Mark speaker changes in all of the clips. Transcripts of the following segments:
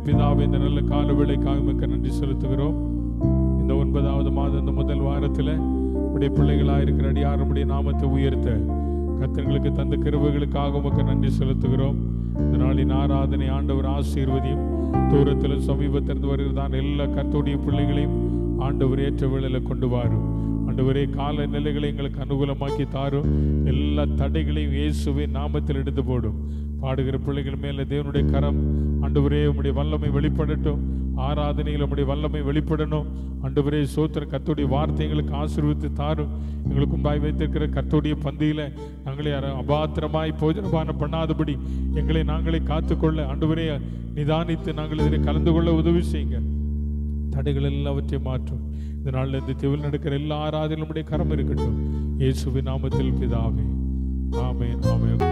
Speaker 1: பிதாவே, இந்த நல்ல கால வேளைக்காக உமக்கு நன்றி செலுத்துகிறோம். இந்த 9வது மாதம் இந்த முதல் வாரத்தில் உடைய பிள்ளைகளாக இருக்கிற அடியார் நம்முடைய நாமத்தை உயர்த்த கர்த்தர்களுக்கு தந்த கிருபைகளுக்காக உமக்கு நன்றி செலுத்துகிறோம். இந்த நாளின் ஆராதனை ஆண்டவர் ஆசீர்வதியும். தூரத்திலும் சமீபத்திலிருந்து வருகிறதான எல்லா கர்த்தருடைய பிள்ளைகளையும் ஆண்டவர் ஏற்ற வேளையில் கொண்டு வாரும். ஆண்டவரே, கால நிலைகளை எங்களுக்கு அனுகூலமாக்கி தாரும். எல்லா தடைகளையும் இயேசுவின் நாமத்தில் எடுத்து போடும். பாடுகிற பிள்ளைகள் மேல தேவனுடைய கரம் ஆண்டவரே உம்முடைய வல்லமை வெளிப்படட்டும். ஆராதனையில் உம்முடைய வல்லமை வெளிப்படணும். ஆண்டவரே, சோத்திர கர்த்தருடைய வார்த்தைகளுக்கு ஆசீர்வதித்து தாரும். எங்களுக்கு முன்பாய் வைத்திருக்கிற கர்த்தருடைய பந்தியில நாங்களே அபாத்திரமாய் போஜனபானம் பண்ணாதபடி எங்களை நாங்களே காத்துக்கொள்ள ஆண்டவரே நிதானித்து நாங்கள் இதில் கலந்து கொள்ள உதவி செய்யுங்க. தடைகள் எல்லாவற்றையும் மாற்றும். இந்த நாளில் இந்த தெவில் நடக்கிற எல்லா ஆராதனையும் நம்முடைய கரம் இருக்கட்டும். இயேசுவின் நாமத்தில் பிதாவே, ஆமென், ஆமென்.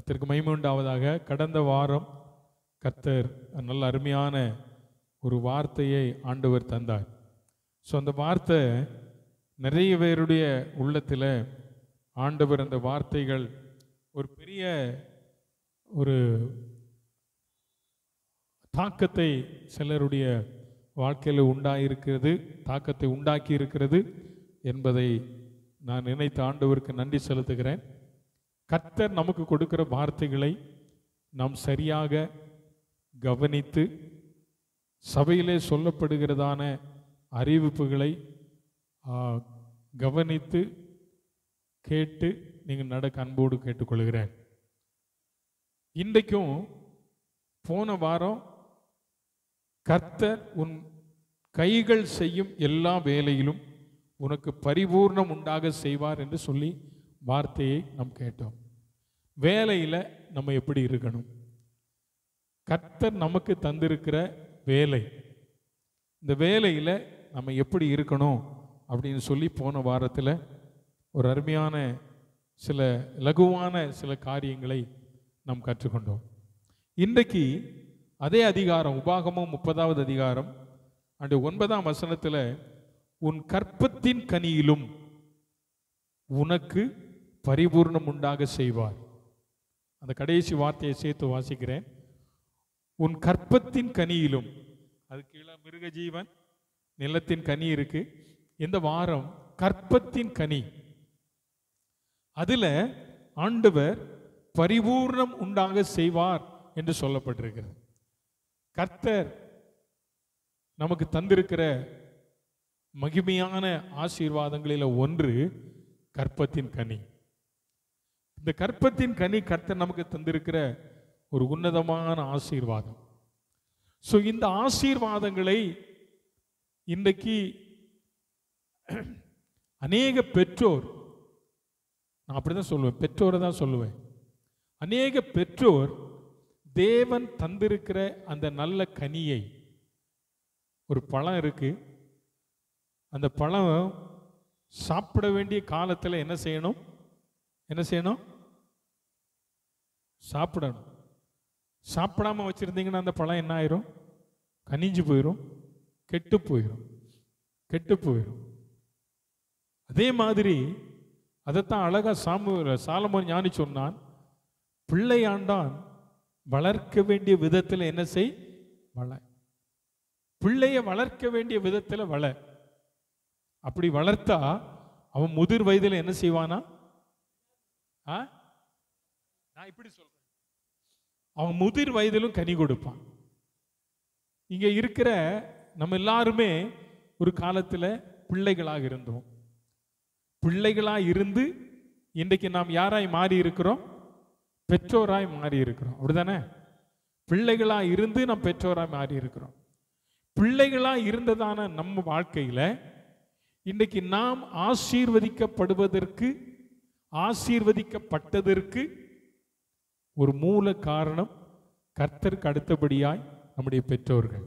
Speaker 1: கர்த்தருக்கு மகிமை உண்டாவதாக. கடந்த வாரம் கர்த்தர் நல்ல அருமையான ஒரு வார்த்தையை ஆண்டவர் தந்தார். ஸோ அந்த வார்த்தை நிறைய பேருடைய உள்ளத்தில் ஆண்டவர் அந்த வார்த்தைகள் ஒரு பெரிய ஒரு தாக்கத்தை சிலருடைய வாழ்க்கையில் தாக்கத்தை உண்டாக்கி இருக்கிறது என்பதை நான் நினைத்த ஆண்டவருக்கு நன்றி செலுத்துகிறேன். கர்த்தர் நமக்கு கொடுக்கிற வார்த்தைகளை நாம் சரியாக கவனித்து சபையிலே சொல்லப்படுகிறதான அறிவிப்புகளை கவனித்து கேட்டு நீங்கள் நடக்க அன்போடு கேட்டுக்கொள்கிறேன். இன்றைக்கும் போன வாரம் கர்த்தர் உன் கைகள் செய்யும் எல்லா வேலையிலும் உனக்கு பரிபூர்ணம் உண்டாக செய்வார் என்று சொல்லி வார்த்தையை நாம் கேட்டோம். வேலையில் நம்ம எப்படி இருக்கணும்? கர்த்தர் நமக்கு தந்திருக்கிற வேலை, இந்த வேலையில் நம்ம எப்படி இருக்கணும் அப்படின்னு சொல்லி போன வாரத்தில் ஒரு அருமையான சில லகுவான சில காரியங்களை நாம் கற்றுக்கொண்டோம். இன்றைக்கு அதே அதிகாரம், உபாகமம் 30வது அதிகாரம் 9ஆம் வசனத்தில், உன் கற்பத்தின் கனியிலும் உனக்கு பரிபூர்ணம் உண்டாக செய்வார். அந்த கடைசி வார்த்தையை சேர்த்து வாசிக்கிறேன். உன் கற்பத்தின் கனியிலும், அது கீழே மிருக ஜீவன், நிலத்தின் கனி இருக்கு. இந்த வாரம் கற்பத்தின் கனி, அதுல ஆண்டவர் பரிபூர்ணம் உண்டாக செய்வார் என்று சொல்லப்பட்டிருக்கிறது. கர்த்தர் நமக்கு தந்திருக்கிற மகிமையான ஆசீர்வாதங்களில் ஒன்று கற்பத்தின் கனி. இந்த கற்பத்தின் கனி கர்த்தர் நமக்கு தந்திருக்கிற ஒரு உன்னதமான ஆசீர்வாதம். ஸோ இந்த ஆசீர்வாதங்களை இன்றைக்கு அநேக பெற்றோர், நான் அப்படிதான் சொல்லுவேன், பெற்றோரை தான் சொல்லுவேன், அநேக பெற்றோர் தேவன் தந்திருக்கிற அந்த நல்ல கனியை, ஒரு பழம் இருக்கு, அந்த பழம் சாப்பிட வேண்டிய காலத்தில் என்ன செய்யணும்? சாப்பிடணும். சாப்பிடாம வச்சிருந்தீங்கன்னா அந்த பழம் என்ன ஆயிரும்? கனிஞ்சு போயிடும், கெட்டு போயிடும். அதே மாதிரி அதைத்தான் அழகா சாலமோன் ஞானி சொன்னான், பிள்ளையாண்டான் வளர்க்க வேண்டிய விதத்தில் என்ன செய்? வள. பிள்ளைய வளர்க்க வேண்டிய விதத்தில் வள. அப்படி வளர்த்தா அவன் முதிர் வயதில் என்ன செய்வானா? நான் இப்படி சொல்றேன், அவன் முதிர் வயதிலும் கனி கொடுப்பான். இங்க இருக்கிற நம்ம எல்லாருமே ஒரு காலத்தில் பிள்ளைகளாக இருந்தோம். பிள்ளைகளாக இருந்து இன்றைக்கு நாம் யாராய் மாறி இருக்கிறோம்? பெற்றோராய் மாறி இருக்கிறோம். அப்படிதானே? பிள்ளைகளாக இருந்து நாம் பெற்றோராய் மாறி இருக்கிறோம். பிள்ளைகளாக இருந்ததான நம்ம வாழ்க்கையில இன்றைக்கு நாம் ஆசீர்வதிக்கப்பட்டதற்கு ஒரு மூல காரணம் கர்த்தருக்கு அடுத்தபடியாய் நம்முடைய பெற்றோர்கள்.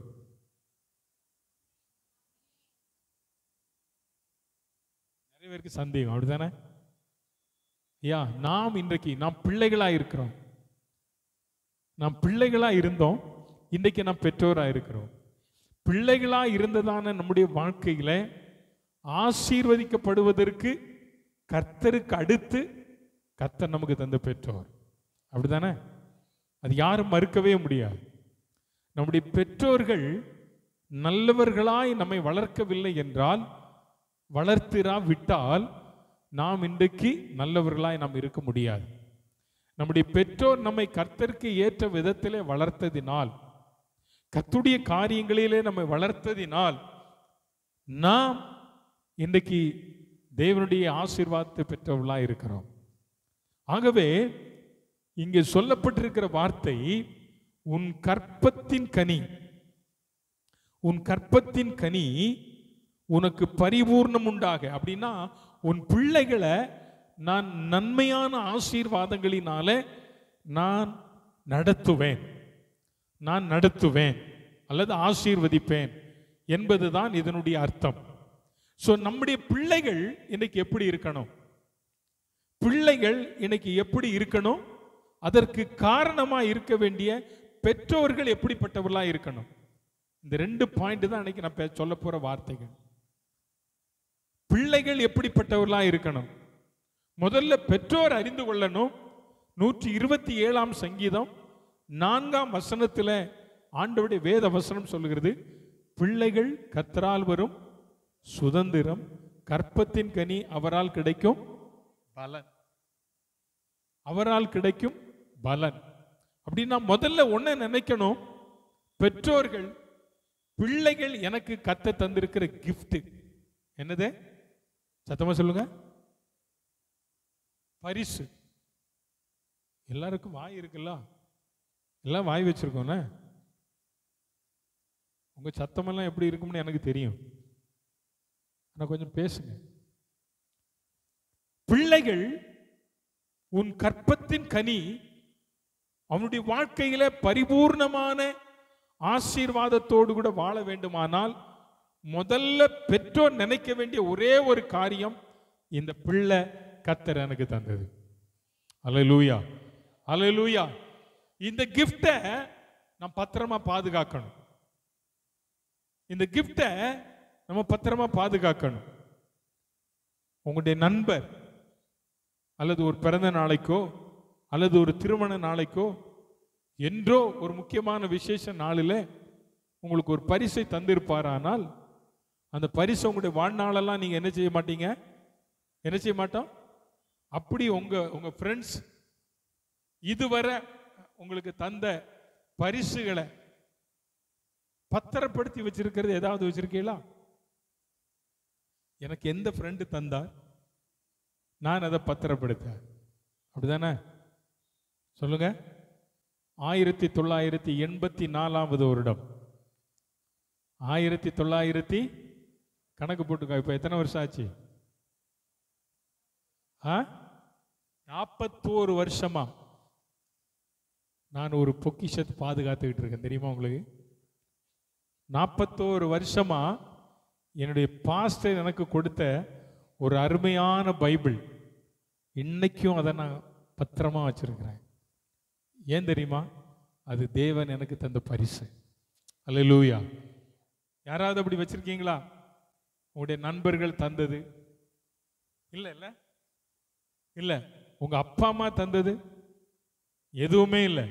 Speaker 1: நிறைய பேருக்கு சந்தேகம், அப்படிதானே? நாம் பிள்ளைகளா இருக்கிறோம். நாம் பிள்ளைகளா இருந்தோம், இன்றைக்கு நாம் பெற்றோரா இருக்கிறோம். பிள்ளைகளா இருந்ததான நம்முடைய வாழ்க்கையில ஆசீர்வதிக்கப்படுவதற்கு கர்த்தருக்கு அடுத்து கர்த்தர் நமக்கு தந்த பெற்றோர். அப்படிதானே? அது யாரும் மறுக்கவே முடியாது. நம்முடைய பெற்றோர்கள் நல்லவர்களாய் நம்மை வளர்க்கவில்லை என்றால், விட்டால் நாம் இன்றைக்கு நல்லவர்களாய் நாம் இருக்க முடியாது. நம்முடைய பெற்றோர் நம்மை கர்த்தருக்கு ஏற்ற விதத்திலே வளர்த்ததினால், கர்த்தருடைய காரியங்களிலே நம்மை வளர்த்ததினால் நாம் இன்றைக்கு தேவனுடைய ஆசீர்வாதத்தை பெற்றவர்களாக இருக்கிறோம். ஆகவே இங்கே சொல்லப்பட்டிருக்கிற வார்த்தை, உன் கற்பத்தின் கனி உனக்கு பரிபூர்ணம் உண்டாக. அப்படின்னா உன் பிள்ளைகளை நான் நன்மையான ஆசீர்வாதங்களினால நான் நடத்துவேன் அல்லது ஆசீர்வதிப்பேன் என்பதுதான் இதனுடைய அர்த்தம். ஸோ நம்முடைய பிள்ளைகள் இன்னைக்கு எப்படி இருக்கணும்? அதற்கு காரணமா இருக்க வேண்டிய பெற்றோர்கள் எப்படிப்பட்டவர்களா இருக்கணும். இந்த 2 பாயிண்ட் தான் அன்னைக்கு நான் சொல்ல போற வார்த்தைகள். பிள்ளைகள் எப்படிப்பட்டவர்களா இருக்கணும். முதல்ல பெற்றோர் அறிந்து கொள்ளணும். 127ஆம் சங்கீதம் 4ஆம் வசனத்தில் ஆண்டவருடைய வேத வசனம் சொல்லுகிறது, பிள்ளைகள் கர்த்தரால் வரும் சுதந்திரம், கற்பத்தின் கனி அவரால் கிடைக்கும் பலன். அவரால் கிடைக்கும் பலன். அப்படின்னா முதல்ல ஒன்ன நினைக்கணும், பெற்றோர்கள் பிள்ளைகள் எனக்கு கர்த்தர் தந்திருக்கிற கிஃப்ட். என்னது? சத்தமா சொல்லுங்க. பரிசு. எல்லாருக்கும் வாய் இருக்குல்ல, எல்லாம் வாய் வச்சிருக்கோம். உங்க சத்தமெல்லாம் எப்படி இருக்கும்னு எனக்கு தெரியும். ஆனா கொஞ்சம் பேசுங்க. பிள்ளைகள் உன் கற்பத்தின் கனி அவனுடைய வாழ்க்கையில பரிபூர்ணமான ஆசீர்வாதத்தோடு கூட வாழ வேண்டுமானால் முதல்ல பெற்றோர் நினைக்க வேண்டிய ஒரே ஒரு காரியம், இந்த பிள்ளை கர்த்தர் எனக்கு தந்தது. அல்லேலூயா, அல்லேலூயா. இந்த கிஃப்டை நாம் பத்திரமா பாதுகாக்கணும். இந்த கிஃப்டை நம்ம பத்திரமா பாதுகாக்கணும். உங்களுடைய நண்பர் அல்லது ஒரு பிறந்த நாளைக்கோ அல்லது ஒரு திருமண நாளைக்கோ என்றோ ஒரு முக்கியமான விசேஷ நாளில் உங்களுக்கு ஒரு பரிசை தந்திருப்பாரானால் அந்த பரிசை உங்களுடைய வாழ்நாளெல்லாம் நீங்க என்ன செய்ய மாட்டீங்க? என்ன செய்ய மாட்டோம்? அப்படி உங்க ஃப்ரெண்ட்ஸ் இதுவரை உங்களுக்கு தந்த பரிசுகளை பத்திரப்படுத்தி வச்சிருக்கிறது ஏதாவது வச்சிருக்கீங்களா? எனக்கு எந்த ஃப்ரெண்டு தந்தார், நான் அதை பத்திரப்படுத்த. அப்படிதானே? சொல்லுங்க. 1984 வருடம், 1900 கணக்கு போட்டுக்க. இப்ப எத்தனை வருஷம் ஆச்சு? 41 வருஷமா நான் ஒரு பொக்கிஷத்தை பாதுகாத்துக்கிட்டு இருக்கேன். தெரியுமா உங்களுக்கு? 41 வருஷமா என்னுடைய பாஸ்டர் எனக்கு கொடுத்த ஒரு அருமையான பைபிள், இன்னைக்கும் அதை நான் பத்திரமா வச்சிருக்கிறேன். ஏன் தெரியுமா? அது தேவன் எனக்கு தந்த பரிசு. அல்லேலூயா. யாராவது அப்படி வச்சிருக்கீங்களா? உங்களுடைய நண்பர்கள் தந்தது இல்ல இல்ல இல்ல, உங்க அப்பா அம்மா தந்தது எதுவுமே இல்லை.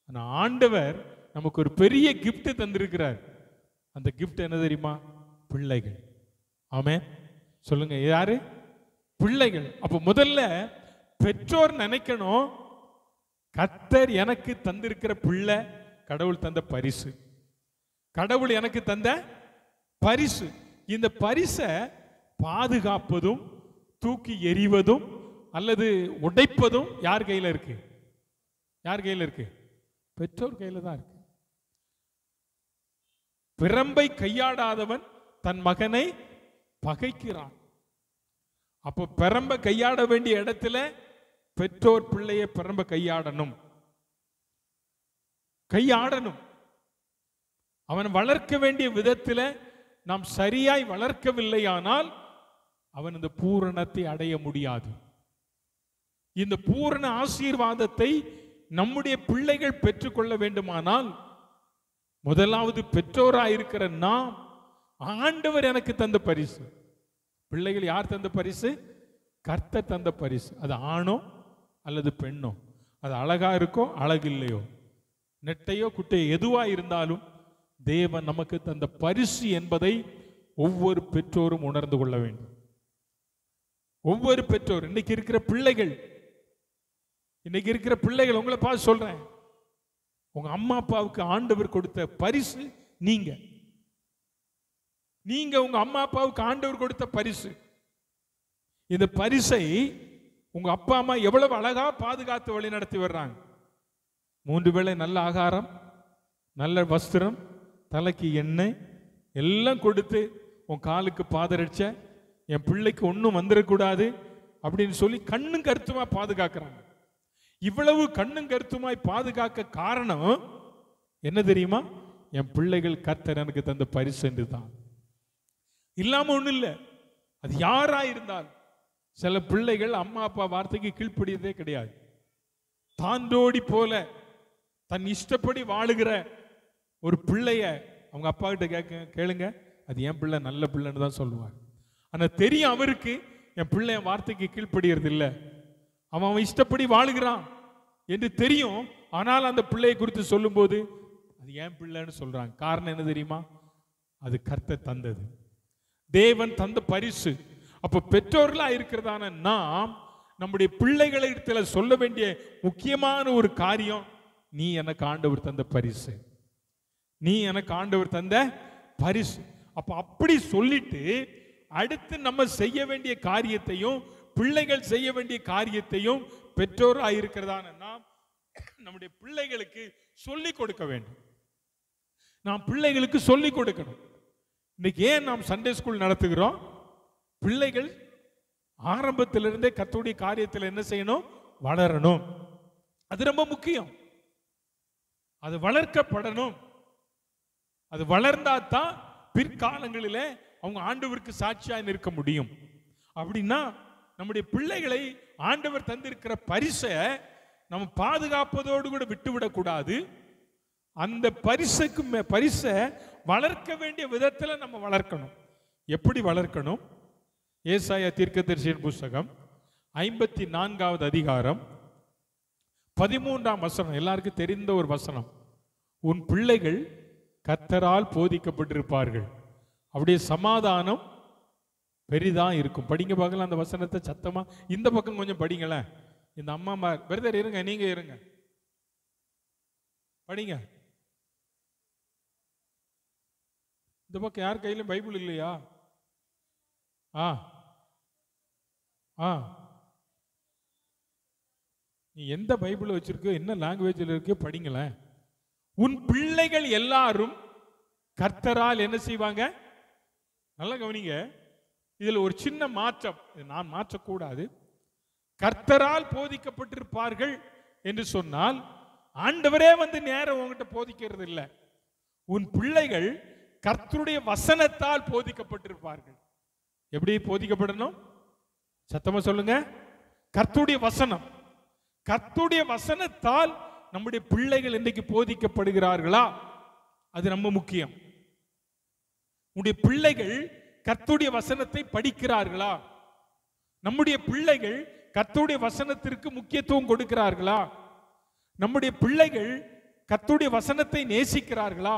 Speaker 1: ஆனா ஆண்டவர் நமக்கு ஒரு பெரிய கிஃப்ட் தந்திருக்கிறார். அந்த கிஃப்ட் என்ன தெரியுமா? பிள்ளைகள். ஆமென். சொல்லுங்க. யாரு? பிள்ளைகள். அப்ப முதல்ல பெற்றோர் நினைக்கணும், கர்த்தர் எனக்கு தந்திருக்கிற பிள்ளை கடவுள் தந்த பரிசு. கடவுள் எனக்கு தந்த பரிசு. இந்த பரிசை பாதுகாப்பதும் தூக்கி எறிவதும் அல்லது உடைப்பதும் யார் கையில இருக்கு? யார் கையில இருக்கு? பெற்றோர் கையில தான் இருக்கு. பிரம்பை கையாடாதவன் தன் மகனை பகைக்கிறான். அப்போ பிரம்ப கையாட வேண்டிய இடத்துல பெற்றோர் பிள்ளையை பிரம்ப கையாடணும். அவன் வளர்க்க வேண்டிய விதத்தில் நாம் சரியாய் வளர்க்கவில்லையானால் அவன் இந்த பூரணத்தை அடைய முடியாது. இந்த பூரண ஆசீர்வாதத்தை நம்முடைய பிள்ளைகள் பெற்றுக்கொள்ள வேண்டுமானால் முதலாவது பெற்றோராயிருக்கிற நாம், ஆண்டவர் எனக்கு தந்த பரிசு. பிள்ளைகள் யார் தந்த பரிசு? கர்த்தர் தந்த பரிசு. அது ஆணோ அல்லது பெண்ணோ, அது அழகா இருக்கோ அழகு இல்லையோ, நெட்டையோ குட்டையோ எதுவா இருந்தாலும் தேவன் நமக்கு தந்த பரிசு என்பதை ஒவ்வொரு பெற்றோரும் உணர்ந்து கொள்ள வேண்டும். ஒவ்வொரு பெற்றோர், இன்னைக்கு இருக்கிற பிள்ளைகள் உங்களை பார்த்து சொல்றேன், உங்க அம்மா அப்பாவுக்கு ஆண்டவர் கொடுத்த பரிசு நீங்க உங்க அம்மா அப்பாவுக்கு ஆண்டவர் கொடுத்த பரிசு. இந்த பரிசை உங்க அப்பா அம்மா எவ்வளவு அழகா பாதுகாத்து வழி நடத்தி வர்றாங்க. 3 வேளை நல்ல ஆகாரம், நல்ல வஸ்திரம், தலைக்கு எண்ணெய் எல்லாம் கொடுத்து உன் காலுக்கு பாதரட்ச, என் பிள்ளைக்கு ஒன்றும் வந்துடக்கூடாது அப்படின்னு சொல்லி கண்ணும் கருத்துமா பாதுகாக்கிறாங்க. இவ்வளவு கண்ணும் கருத்துமாய் பாதுகாக்க காரணம் என்ன தெரியுமா? என் பிள்ளைகள் கர்த்தர் எனக்கு தந்த பரிசு என்று தான். இல்லாம ஒண்ணும் இல்லை. அது யாரா இருந்தால், சில பிள்ளைகள் அம்மா அப்பா வார்த்தைக்கு கீழ்ப்படியதே கிடையாது. தாண்டோடி போல தன் இஷ்டப்படி வாழுகிற ஒரு பிள்ளைய அவங்க அப்பா கிட்ட கேளுங்க, அது என் பிள்ளை நல்ல பிள்ளைன்னு தான் சொல்லுவார். ஆனா தெரியும் அவருக்கு என் பிள்ளை என் வார்த்தைக்கு கீழ்ப்படுகிறது இல்லை, அவன் இஷ்டப்படி வாழுகிறான் என்று தெரியும். ஆனால் அந்த பிள்ளையை குறித்து சொல்லும் போது அது என் பிள்ளைன்னு சொல்றாங்க. காரணம் என்ன தெரியுமா? அது கர்த்தர் தந்தது, தேவன் தந்த பரிசு. அப்ப பெற்றோர்களா இருக்கிறதான நாம் நம்முடைய பிள்ளைகளிடத்துல சொல்ல வேண்டிய முக்கியமான ஒரு காரியம், நீ எனக்கு ஆண்டவர் தந்த பரிசு, நீ எனக்கு ஆண்டவர் தந்த பரிசு. அப்ப அப்படி சொல்லிட்டு அடுத்து நம்ம செய்ய வேண்டிய காரியத்தையும் பிள்ளைகள் செய்ய வேண்டிய காரியத்தையும் பெற்றோராக இருக்கிறதான நாம் நம்முடைய பிள்ளைகளுக்கு சொல்லிக் கொடுக்க வேண்டும். நாம் பிள்ளைகளுக்கு சொல்லிக் கொடுக்கணும். இன்னைக்கு ஏன் நாம் சண்டே ஸ்கூல் நடத்துகிறோம்? பிள்ளைகள் ஆரம்பத்திலிருந்தே கர்த்தருடைய காரியத்தில் என்ன செய்யணும்? வளரணும். அது ரொம்ப முக்கியம். அது வளர்க்கப்படணும். அது வளர்ந்தாதான் பிற்காலங்களிலே அவங்க ஆண்டவருக்கு சாட்சியாக நிற்க முடியும். அப்படின்னா நம்முடைய பிள்ளைகளை ஆண்டவர் தந்திருக்கிற பரிசை நம்ம பாதுகாப்பதோடு கூட விட்டுவிடக்கூடாது. அந்த பரிசை வளர்க்க வேண்டிய விதத்தில் நம்ம வளர்க்கணும். எப்படி வளர்க்கணும்? ஏசாயா தீர்க்கதரிசியின் புஸ்தகம் 54வது அதிகாரம் 13ஆம் வசனம், எல்லாருக்கும் தெரிந்த ஒரு வசனம். உன் பிள்ளைகள் கர்த்தரால் போதிக்கப்பட்டிருப்பார்கள், அப்படியே சமாதானம் பெரிதா இருக்கும். படிங்க பார்க்கலாம் அந்த வசனத்தை சத்தமா. இந்த பக்கம் கொஞ்சம் படிங்களேன். இந்த அம்மா பிரதர் இருங்க, நீங்க இருங்க, படிங்க. இந்த பக்கம் யார் கையிலும் பைபிள் இல்லையா? நீ எந்த பைபிள் வச்சிருக்கோ, என்ன லாங்குவேஜில் இருக்கோ படிங்களேன். உன் பிள்ளைகள் எல்லாரும் கர்த்தரால் என்ன செய்வாங்க? நல்லா கவனிங்க, இதில் ஒரு சின்ன மாற்றம், நான் மாற்றக்கூடாது. கர்த்தரால் போதிக்கப்பட்டிருப்பார்கள் என்று சொன்னால் ஆண்டவரே வந்து நேரம் உங்ககிட்ட போதிக்கிறது இல்லை. உன் பிள்ளைகள் கர்த்தருடைய வசனத்தால் போதிக்கப்பட்டிருப்பார்கள். எப்படி போதிக்கப்படணும்? சத்தமா சொல்லுங்க. கர்த்தருடைய வசனம். கர்த்தருடைய வசனத்தால் நம்முடைய பிள்ளைகள் இன்றைக்கு போதிக்கப்படுகிறார்களா? அது ரொம்ப முக்கியம். உடைய பிள்ளைகள் கர்த்தருடைய வசனத்தை படிக்கிறார்களா? நம்முடைய பிள்ளைகள் கர்த்தருடைய வசனத்திற்கு முக்கியத்துவம் கொடுக்கிறார்களா? நம்முடைய பிள்ளைகள் கர்த்தருடைய வசனத்தை நேசிக்கிறார்களா?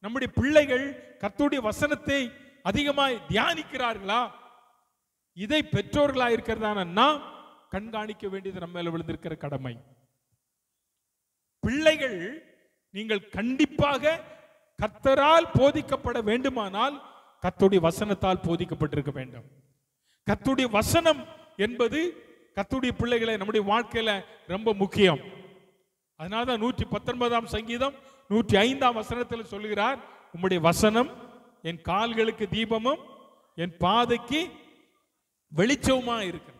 Speaker 1: நம்முடைய பிள்ளைகள் கர்த்தருடைய வசனத்தை அதிகமாய் தியானிக்கிறார்களா? இதை பெற்றோர்களா இருக்கிறதான நாம் கண்காணிக்க வேண்டியது நம்ம மேல விழுந்திருக்கிற கடமை. பிள்ளைகள் நீங்கள் கண்டிப்பாக கர்த்தரால் போதிக்கப்பட வேண்டுமானால் கர்த்தருடைய வசனத்தால் போதிக்கப்பட்டிருக்க வேண்டும். கர்த்தருடைய வசனம் என்பது கர்த்தருடைய பிள்ளைகளை நம்முடைய வாழ்க்கையில ரொம்ப முக்கியம். அதனால்தான் 119ஆம் சங்கீதம் 105ஆம் வசனத்தில் சொல்லுகிறார், உம்முடைய வசனம் என் கால்களுக்கு தீபமும் என் பாதைக்கு வெளிச்சவுமா இருக்கு.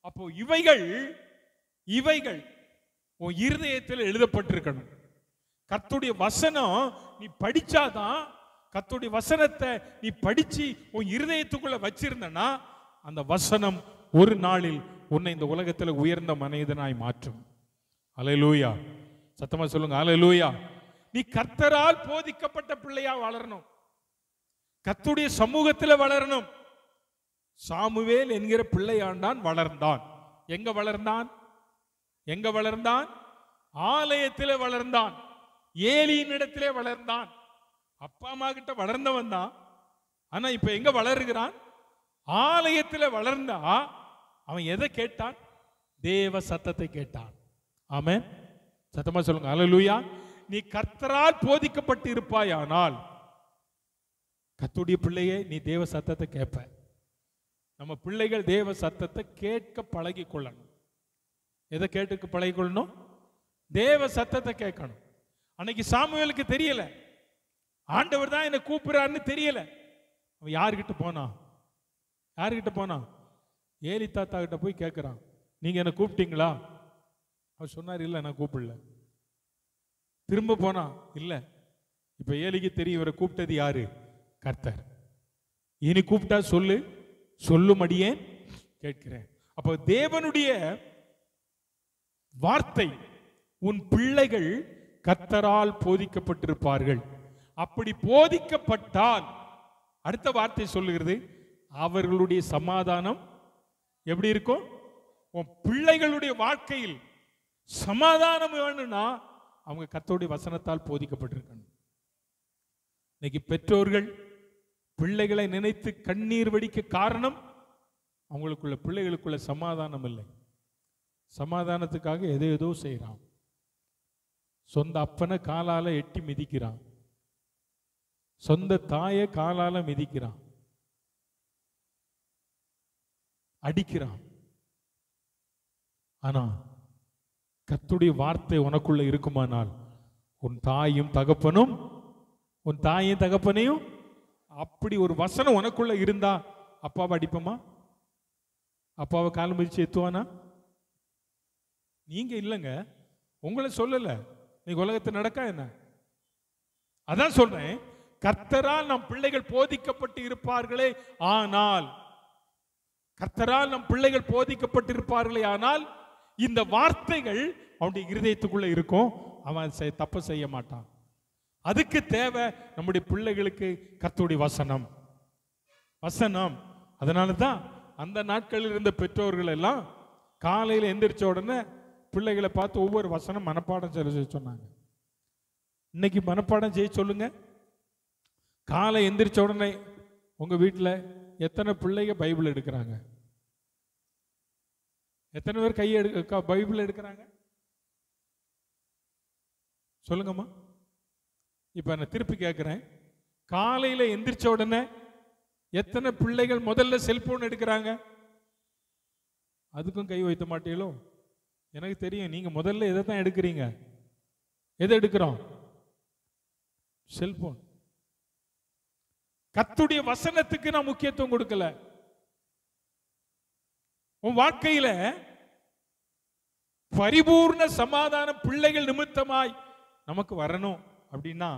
Speaker 1: அப்போ இவைகள் உன் இருதயத்தில் எழுதப்பட்டிருக்கணும். கர்த்தருடைய வசனம் நீ படிச்சாதான், கர்த்தருடைய வசனத்தை நீ படிச்சு உன் இருதயத்துக்குள்ள வச்சிருந்தனா அந்த வசனம் ஒரு நாளில் உன்னை இந்த உலகத்தில் உயர்ந்த மனிதனாய் மாற்றும். அல்லேலூயா. சத்தமா சொல்லுங்க அல்லேலூயா. நீ கர்த்தரால் போதிக்கப்பட்ட பிள்ளையா வளரணும். கர்த்தருடைய சமூகத்தில் வளரணும். சாமுவேல் என்கிற பிள்ளையாண்டான் வளர்ந்தான். எங்க வளர்ந்தான்? எங்க வளர்ந்தான்? ஆலயத்திலே வளர்ந்தான். ஏலியின் இடத்திலே வளர்ந்தான். அப்பா அம்மா கிட்ட வளர்ந்தவன் தான். ஆனா இப்ப எங்க வளருகிறான்? ஆலயத்திலே வளர்ந்தா அவன் எதை கேட்டான்? தேவ சத்தத்தை கேட்டான். ஆமென். சத்தமா சொல்லுங்க அல்லேலூயா. நீ கர்த்தரால் போதிக்கப்பட்டு இருப்பாயானால் கர்த்தருடைய பிள்ளையே நீ தேவ சத்தத்தை கேட்ப. நம்ம பிள்ளைகள் தேவ சத்தத்தை கேட்க பழகி கொள்ளணும். எதை கேட்டுக்க பழகி கொள்ளணும்? தேவ சத்தத்தை கேட்கணும். அன்னைக்கு சாமுவேலுக்கு தெரியல, ஆண்டவர் தான் என்னை கூப்பிடுறாருன்னு தெரியல. அவன் யாருக்கிட்ட போனான்? ஏலி தாத்தா கிட்ட போய் கேட்கிறான், நீங்க என்ன கூப்பிட்டீங்களா? அவர் சொன்னார், இல்லை நான் கூப்பிடல. திரும்ப போனா, இல்லை. இப்ப ஏலிக்கு தெரியும் இவரை கூப்பிட்டது யாரு? கர்த்தர். இனி கூப்பிட்டா சொல்லும்படியே கேட்கிறேன். அப்ப தேவனுடைய வார்த்தை, உன் பிள்ளைகள் கர்த்தரால் போதிக்கப்பட்டிருப்பார்கள். அப்படி போதிக்கப்பட்டால் அடுத்த வார்த்தை சொல்லுகிறது, அவர்களுடைய சமாதானம் எப்படி இருக்கும்? உன் பிள்ளைகளுடைய வாழ்க்கையில் சமாதானம் வேணும்னா அவங்க கர்த்தருடைய வசனத்தால் போதிக்கப்பட்டிருக்கணும். இன்னைக்கு பெற்றோர்கள் பிள்ளைகளை நினைத்து கண்ணீர் வடிக்க காரணம் அவங்களுக்குள்ள பிள்ளைகளுக்குள்ள சமாதானம் இல்லை. சமாதானத்துக்காக எதை ஏதோ செய்யறான். சொந்த அப்பனை காலால எட்டி மிதிக்கிறான், சொந்த தாயை காலால மிதிக்கிறான், அடிக்கிறான். ஆனா கர்த்தருடைய வார்த்தை உனக்குள்ள இருக்குமானால் உன் தாயும் தகப்பனையும் அப்படி ஒரு வசனம் உனக்குள்ள இருந்தா அப்பாவை அடிப்போமா? அப்பாவை கால் மிதிச்சு எத்துவானா? நீங்க இல்லைங்க, உங்களை சொல்லல, நீ உலகத்தை நடக்கா என்ன? அதான் சொல்றேன், கர்த்தரால் நம் பிள்ளைகள் போதிக்கப்பட்டு இருப்பார்களே ஆனால், கர்த்தரால் நம் பிள்ளைகள் போதிக்கப்பட்டிருப்பார்களே ஆனால் இந்த வார்த்தைகள் அவனுடைய இருதயத்துக்குள்ள இருக்கும். அவன் தப்பு செய்ய மாட்டான். அதுக்கு தேவை நம்முடைய பிள்ளைகளுக்கு கர்த்தருடைய வசனம். அதனால தான் அந்த நாட்களில் இருந்த பெற்றோர்கள் எல்லாம் காலையில் எந்திரிச்ச உடனே பிள்ளைகளை பார்த்து ஒவ்வொரு வசனம் மனப்பாடம் செய்ய சொன்னாங்க. இன்னைக்கு மனப்பாடம் செய்ய சொல்லுங்க. காலை எந்திரிச்ச உடனே உங்க வீட்டில் எத்தனை பிள்ளைங்க பைபிள் எடுக்கிறாங்க? எத்தனை பேர் பைபிள் எடுக்கிறாங்க? சொல்லுங்கம்மா. இப்ப நான் திருப்பி கேட்கிறேன், காலையில எந்திரிச்ச உடனே எத்தனை பிள்ளைகள் முதல்ல செல்போன் எடுக்கிறாங்க? அதுக்கும் கை வைத்த மாட்டீங்களோ? எனக்கு தெரியும் நீங்க முதல்ல எதை தான் எடுக்கிறீங்க. எதை எடுக்கிறோம்? செல்போன். கர்த்தருடைய வசனத்துக்கு நான் முக்கியத்துவம் கொடுக்கல. உன் வாழ்க்கையில பரிபூர்ண சமாதானம் பிள்ளைகள் நிமித்தமாய் நமக்கு வரணும் அப்படின்னா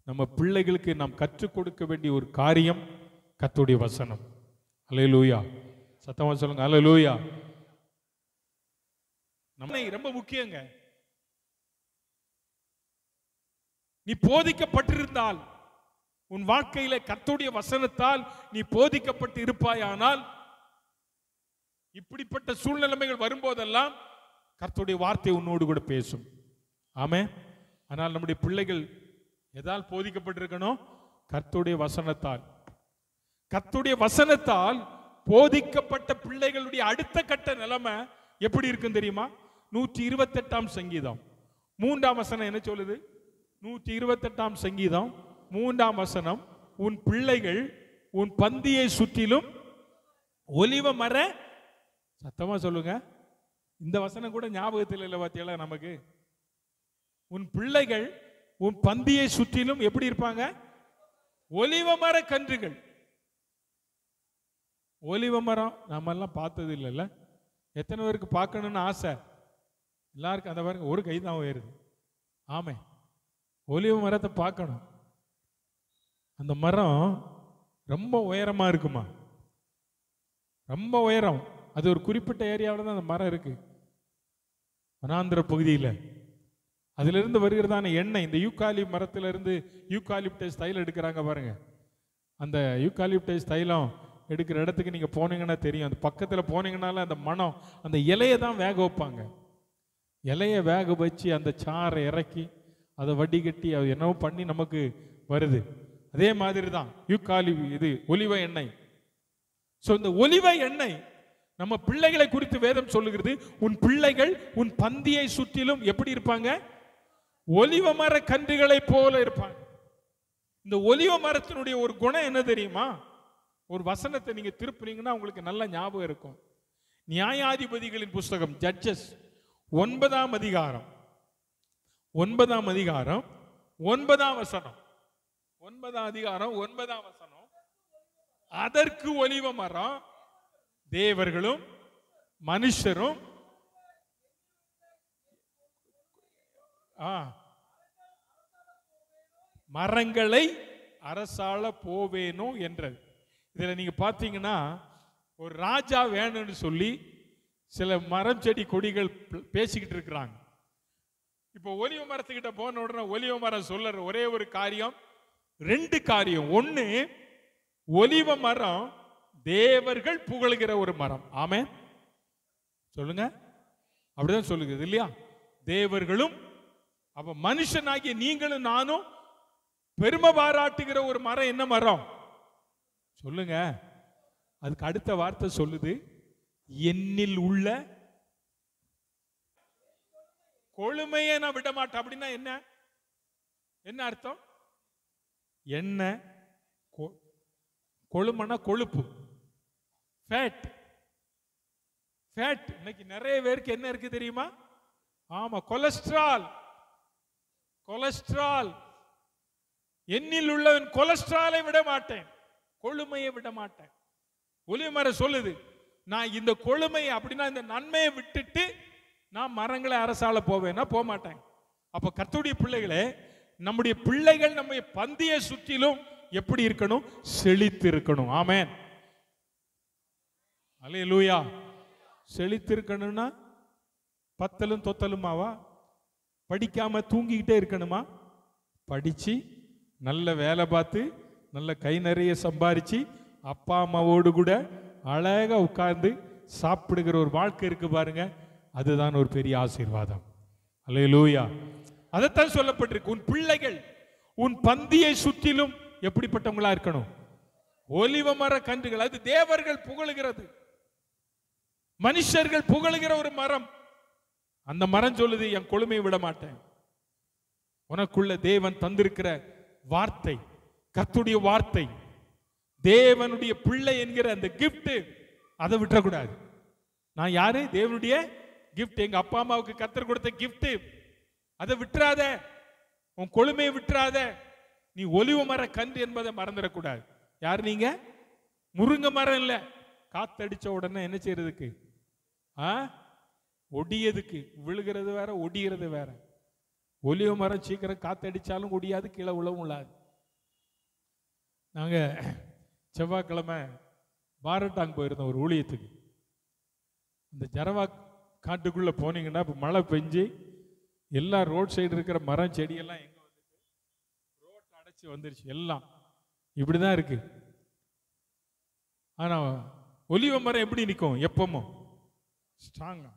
Speaker 1: நம்ம பிள்ளைகளுக்கு நாம் கற்றுக் கொடுக்க வேண்டிய ஒரு காரியம் கர்த்தருடைய வசனம். அல்லேலூயா. சத்தமா சொல்லுங்க, அல்லேலூயா. நம்ம ரொம்ப முக்கியங்க. நீ போதிக்கப்பட்டிருந்தால், உன் வாழ்க்கையில கர்த்தருடைய வசனத்தால் நீ போதிக்கப்பட்டு இருப்பாயானால், இப்படிப்பட்ட சூழ்நிலைமைகள் வரும்போதெல்லாம் கர்த்தருடைய வார்த்தை உன்னோடு கூட பேசும். ஆமென். ஆனால் நம்முடைய பிள்ளைகள் எதால் போதிக்கப்பட்டிருக்கணும்? கர்த்தருடைய வசனத்தால். கர்த்தருடைய வசனத்தால் போதிக்கப்பட்ட பிள்ளைகளுடைய அடுத்த கட்ட நிலைமை எப்படி இருக்கும் தெரியுமா? 128ஆம் சங்கீதம் 3ஆம் வசனம் என்ன சொல்லுது? 128ஆம் சங்கீதம் 3ஆம் வசனம், உன் பிள்ளைகள் உன் பந்தியை சுற்றிலும் ஒலிவ மர, சத்தமா சொல்லுங்க, இந்த வசனம் கூட ஞாபகத்தில் இல்லை பாத்தியா நமக்கு. உன் பிள்ளைகள் உன் பந்தியை சுற்றிலும் எப்படி இருப்பாங்க? ஒலிவ மர கன்றுகள். ஒலிவ மரம் நாம எல்லாம் பார்த்தது இல்லைல்ல. எத்தனை பேருக்கு பார்க்கணும்னு ஆசை? எல்லாருக்கும் அந்த பாருங்க, ஒரு கை தான் உயருது. ஆமே, ஒலிவ மரத்தை பார்க்கணும். அந்த மரம் ரொம்ப உயரமா இருக்குமா? ரொம்ப உயரம். அது ஒரு குறிப்பிட்ட ஏரியாவில் தான் அந்த மரம் இருக்கு, வனாந்திர பகுதியில். அதிலிருந்து வருகிறதான எண்ணெய், இந்த யூக்காலி மரத்திலிருந்து யூக்காலிப்டஸ் தைலம் எடுக்கிறாங்க பாருங்க. அந்த யூக்காலிப்டஸ் தைலம் எடுக்கிற இடத்துக்கு நீங்க போனீங்கன்னா தெரியும். அந்த பக்கத்தில் போனீங்கன்னால அந்த மனம், அந்த இலையை தான் வேக வைப்பாங்க. இலையை வேக வச்சு அந்த சாறை இறக்கி அதை வடிகட்டி அது என்னவோ பண்ணி நமக்கு வருது. அதே மாதிரி தான் யூக்காலி, இது ஒலிவ எண்ணெய். ஸோ இந்த ஒலிவ எண்ணெய் நம்ம பிள்ளைகளை குறித்து வேதம் சொல்லுகிறது, உன் பிள்ளைகள் உன் பந்தியை சுற்றிலும் எப்படி இருப்பாங்க? ஒலிவ மர கன்றுகளை போல இருப்பாங்க. இந்த ஒலிவ மரத்தினுடைய ஒரு குணம் என்ன தெரியுமா? ஒரு வசனத்தை நீங்க திருப்பினீங்கன்னா உங்களுக்கு நல்ல ஞாபகம் இருக்கும். நியாயாதிபதிகளின் புஸ்தகம், ஜட்ஜஸ் 9ஆம் அதிகாரம் 9ஆம் அதிகாரம் 9ஆம் வசனம், 9ஆம் அதிகாரம் 9ஆம் வசனம், அதற்கு ஒலிவ மரம் தேவர்களும் மனுஷரும் மரங்களை அரசாள போவேனோ என்றது. இதுல நீங்க பாத்தீங்கன்னா, ஒரு ராஜா வேணும்னு சொல்லி சில மரம் செடி கொடிகள் பேசிக்கிட்டு இருக்கிறாங்க. இப்போ ஒலிவ மரத்துக்கிட்ட போன உடனே ஒலிவ மரம் சொல்ற ஒரே ஒரு காரியம், 2 காரியம். ஒண்ணு, ஒலிவ மரம் தேவர்கள் புகழ்கிற ஒரு மரம். ஆமென் சொல்லுங்க. அப்படிதான் சொல்லுகிறது இல்லையா? தேவர்களும் அப்ப மனுஷனாகிய நீங்களும் நானும் பெருமை பாராட்டுகிற ஒரு மரம். என்ன மரம் சொல்லுங்க? அதுக்கு அடுத்த வார்த்தை சொல்லுது, என்னில் உள்ள கொழுமையை நான் விட மாட்டேன். அப்படின்னா என்ன என்ன அர்த்தம்? என்ன கொழுமைனா கொழுப்பு, ஃபேட். ஃபேட் இன்னைக்கு நிறைய பேருக்கு என்ன இருக்கு தெரியுமா? ஆமா, கொலஸ்ட்ரால். கொலஸ்ட்ரால். என்னில் உள்ளவன் கொலஸ்ட்ராலை விட மாட்டேன், கொழுமையை விட மாட்டேன். ஒலிவமரம் சொல்லுது, நான் இந்த கொழுமை அப்படின்னா இந்த நன்மையை விட்டுட்டு நான் மரங்களை அரசால போவேன்னா போக மாட்டேன். அப்ப கர்த்தருடைய பிள்ளைகளே, நம்முடைய பிள்ளைகள் நம்ம பந்தியை சுற்றிலும் எப்படி இருக்கணும்? செழித்து இருக்கணும். ஆமென் அல்லேலூயா. செழித்து இருக்கணும்னா பத்தலும் தொத்தலுமாவா? படிக்காம தூங்கிக்கிட்டே இருக்கணுமா? படிச்சு நல்ல வேலை பார்த்து நல்ல கை நிறைய சம்பாரிச்சு அப்பா அம்மாவோடு கூட அழகா உட்கார்ந்து சாப்பிடுகிற ஒரு வாழ்க்கை இருக்கு பாருங்க, அதுதான் ஒரு பெரிய ஆசீர்வாதம். அல்லேலூயா. அதைத்தான் சொல்லப்பட்டிருக்கு, உன் பிள்ளைகள் உன் பந்தியை சுற்றிலும் எப்படிப்பட்டவங்களா இருக்கணும்? ஒலிவ மர கன்றுகள். அது தேவர்கள் புகழுகிறது, மனுஷர்கள் புகழுகிற ஒரு மரம். அந்த மரம் சொல்லுது, என் கொழுமையை விட மாட்டேன். உனக்குள்ள தேவன் தந்திருக்கிற வார்த்தை, கர்த்தருடைய வார்த்தை, தேவனுடைய பிள்ளை என்கிற அந்த கிஃப்ட், அதை விட்டுறக்கூடாது. நான் யாரு? தேவனுடைய கிஃப்ட். எங்க அப்பா அம்மாவுக்கு கர்த்தர் கொடுத்த கிஃப்ட், அதை விட்டுறாத. உன் கொழுமையை விட்டுறாத. நீ ஒலிவ மர கன்று என்பதை மறந்துடக்கூடாது. யார் நீங்க? முருங்க மரம் இல்ல. காத்தடிச்ச உடனே என்ன செய்யறதுக்கு? ஒடியதுக்கு. விழுகிறது வேற, ஒடிகிறது வேற. ஒலிவ மரம் சீக்கிரம் காத்தடிச்சாலும் ஒடியாது, கீழே உழவும் உள்ளாது. நாங்க செவ்வாய்க்கிழமை பாரட்டாங் போயிருந்தோம் ஒரு ஊழியத்துக்கு. இந்த ஜரவா காட்டுக்குள்ள போனீங்கன்னா இப்போ மழை பெஞ்சு எல்லா ரோட் சைடு இருக்கிற மரம் செடியெல்லாம் எங்க வந்துச்சு? ரோட்டை அடைச்சி வந்துருச்சு. எல்லாம் இப்படிதான் இருக்கு. ஆனா ஒலிவ மரம் எப்படி நிற்கும்? எப்பவும் ஸ்ட்ராங்கா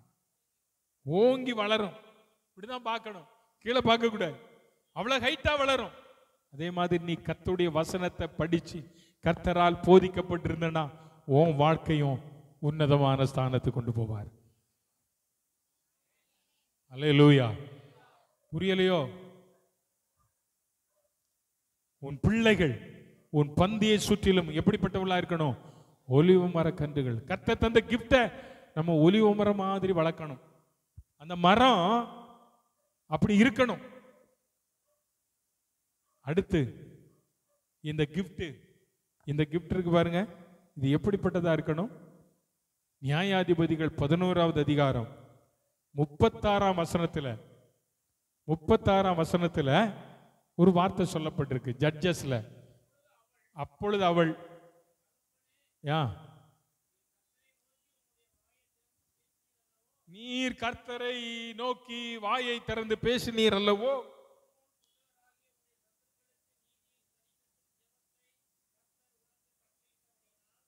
Speaker 1: ஓங்கி வளரும். இப்படிதான் பார்க்கணும், கீழே பார்க்க கூடாது. அவ்வளவு ஹைட்டா வளரும். அதே மாதிரி நீ கர்த்தருடைய வசனத்தை படிச்சு கர்த்தரால் போதிக்கப்பட்டிருந்தனா உன் வாழ்க்கையும் உன்னதமான ஸ்தானத்துக்கு கொண்டு போவார். அல்லேலூயா. புரியலையோ? உன் பிள்ளைகள் உன் பந்தியை சுற்றிலும் எப்படிப்பட்டவளா இருக்கணும்? ஒலிவ மர கன்றுகள். கர்த்தர் தந்த கிஃப்டை நம்ம ஒலிவ மரம் மாதிரி வளர்க்கணும். அந்த மரம் அப்படி இருக்கணும். அடுத்து இந்த கிஃப்ட் இருக்கு பாருங்க, இது எப்படிப்பட்டதா இருக்கணும்? நியாயாதிபதிகள் 11வது அதிகாரம் 36ஆம் வசனத்துல ஒரு வார்த்தை சொல்லப்பட்டிருக்கு. ஜட்ஜஸ்ல, அப்பொழுது அவள் நீர் கர்த்தரை நோக்கி வாயை திறந்து பேசினீர் அல்லவோ,